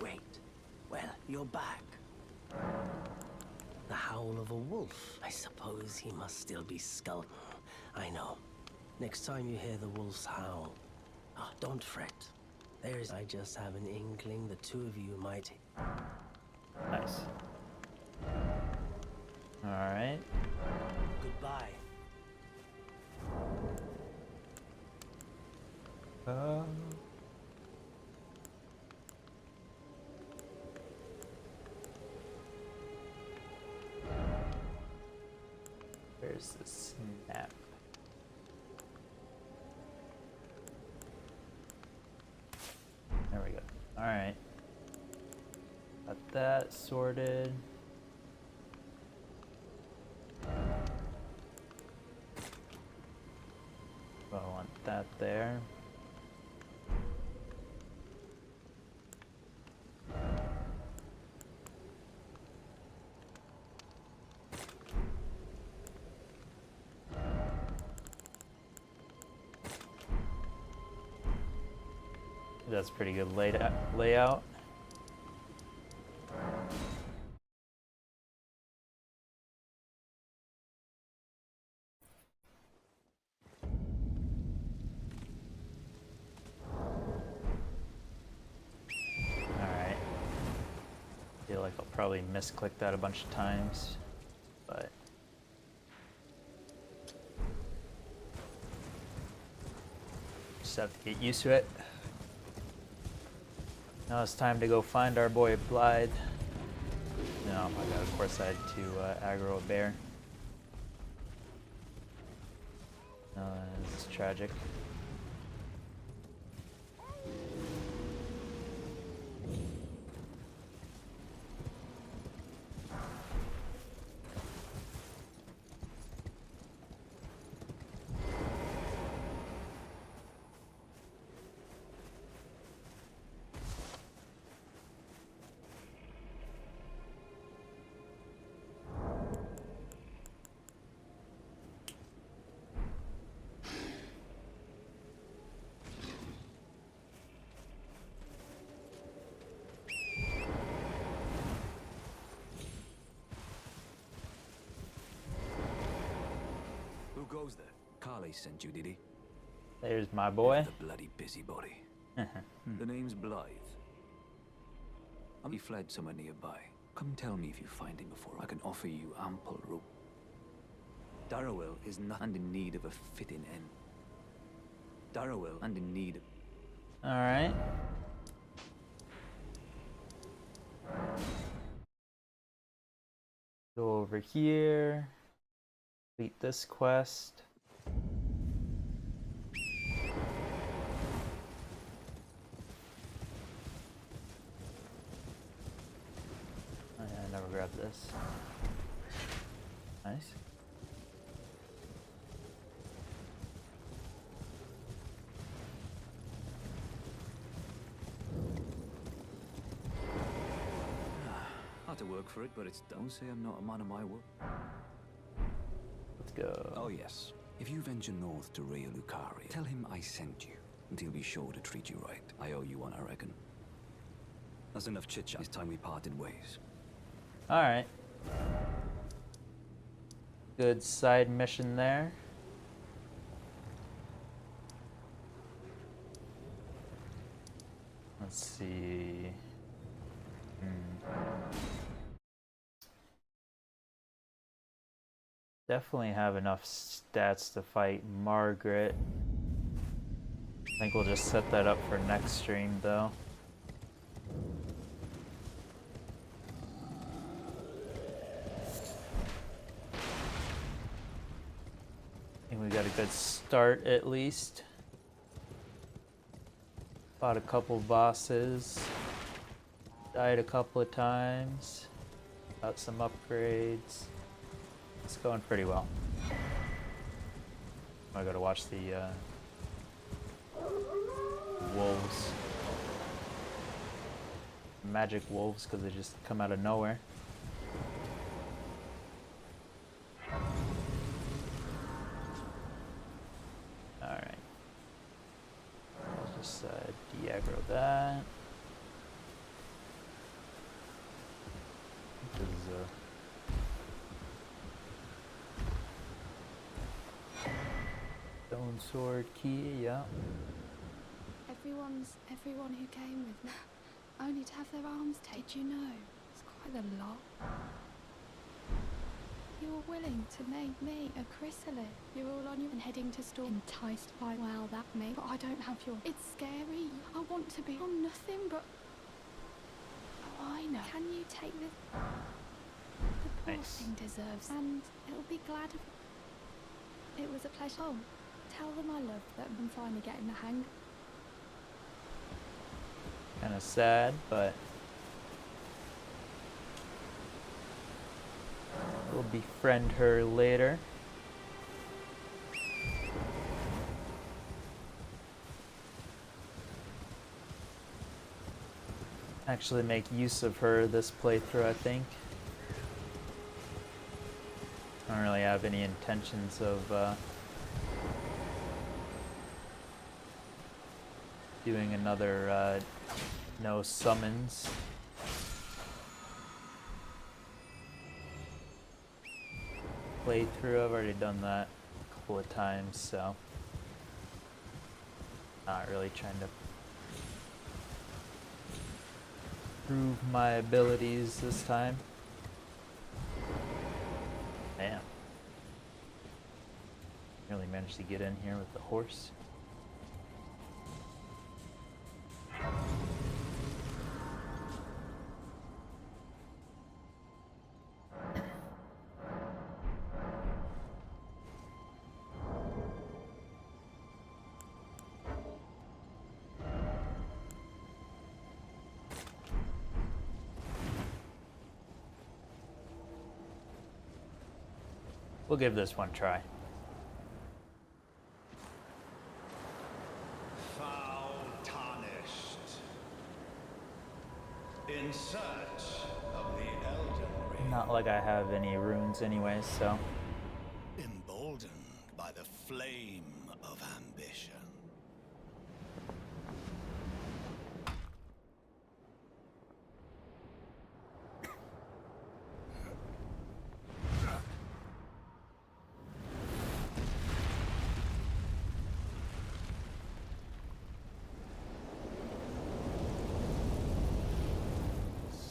Wait. Well, you're back. The howl of a wolf. I suppose he must still be skulking. I know. Next time you hear the wolf's howl, don't fret. I just have an inkling the two of you might... Nice. Alright. Goodbye. Where's the snap? There we go. Alright. Got that sorted. So I want that there. That's pretty good layout. Alright. Feel like I'll probably misclick that a bunch of times, but just have to get used to it. Now it's time to go find our boy Blythe. No, my god, of course I had to aggro a bear. No, this is tragic. Who goes there? Carly sent you, did he? There's my boy. The bloody busybody. The name's Blythe. He fled somewhere nearby. Come tell me if you find him before I can offer you ample rope. Darrowell is not and in need of a fitting end. Darrowell and in need of... Alright. Go over here. Complete this quest. Oh, yeah, I never grabbed this. Nice. Hard to work for it, but it's don't say I'm not a man of my word. Let's go. Oh yes. If you venture north to Raya Lucaria, tell him I sent you, and he'll be sure to treat you right. I owe you one, I reckon. That's enough chit-chat. It's time we parted ways. Alright. Good side mission there. Let's see. Definitely have enough stats to fight Margaret. I think we'll just set that up for next stream though. We got a good start at least. Fought a couple bosses. Died a couple of times. Got some upgrades. It's going pretty well. I gotta watch the wolves. Magic wolves, because they just come out of nowhere. Alright. I'll just de-aggro that. This is a stone sword key, yeah. Everyone who came with me, only to have their arms taken. Did you know? It's quite a lot. You were willing to make me a chrysalid. You're all on your and heading to store. Enticed by, well, that me. But I don't have your. It's scary. I want to be on nothing but. Oh, I know. Can you take this? The poor thing deserves, and it'll be glad of. It was a pleasure. Oh, tell them I love them. I'm finally getting the hang. Kind of sad, but we'll befriend her later. Actually make use of her this playthrough, I think. I don't really have any intentions of doing another no summons. Playthrough, I've already done that a couple of times, so not really trying to prove my abilities this time. Damn. Really managed to get in here with the horse. We'll give this one a try. Foul tarnished. In search of the Elden Ring. Not like I have any runes anyway, so. Emboldened by the flame of ambition.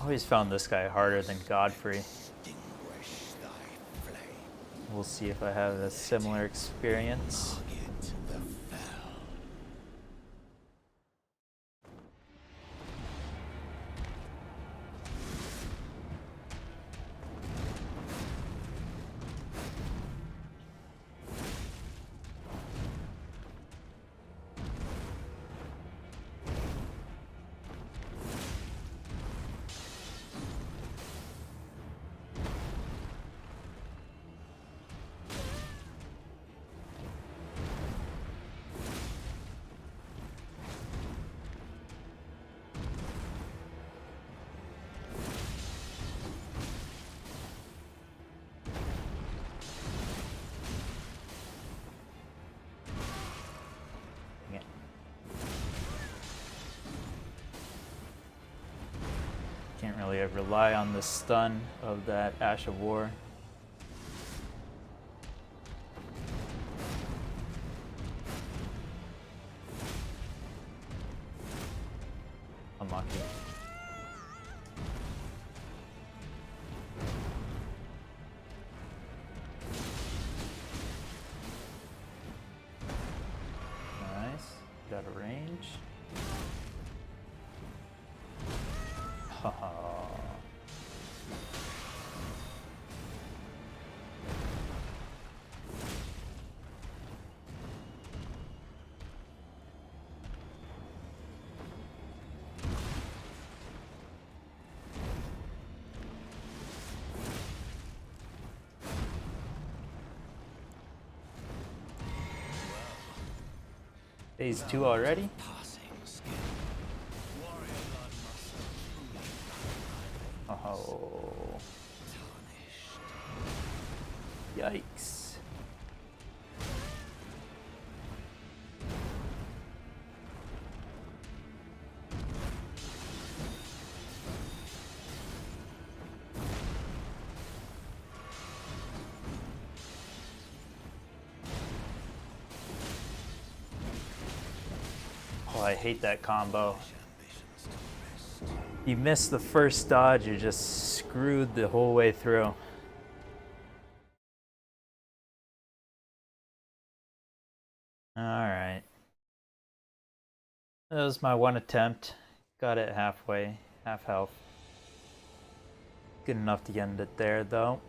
Always found this guy harder than Godfrey. We'll see if I have a similar experience. Can't really rely on the stun of that Ash of War. Unlucky. Nice. Got a range. Haha. Phase 2 already? Oh. Yikes. Oh, I hate that combo. You miss the first dodge, you're just screwed the whole way through. Alright. That was my one attempt. Got it halfway, half health. Good enough to end it there, though.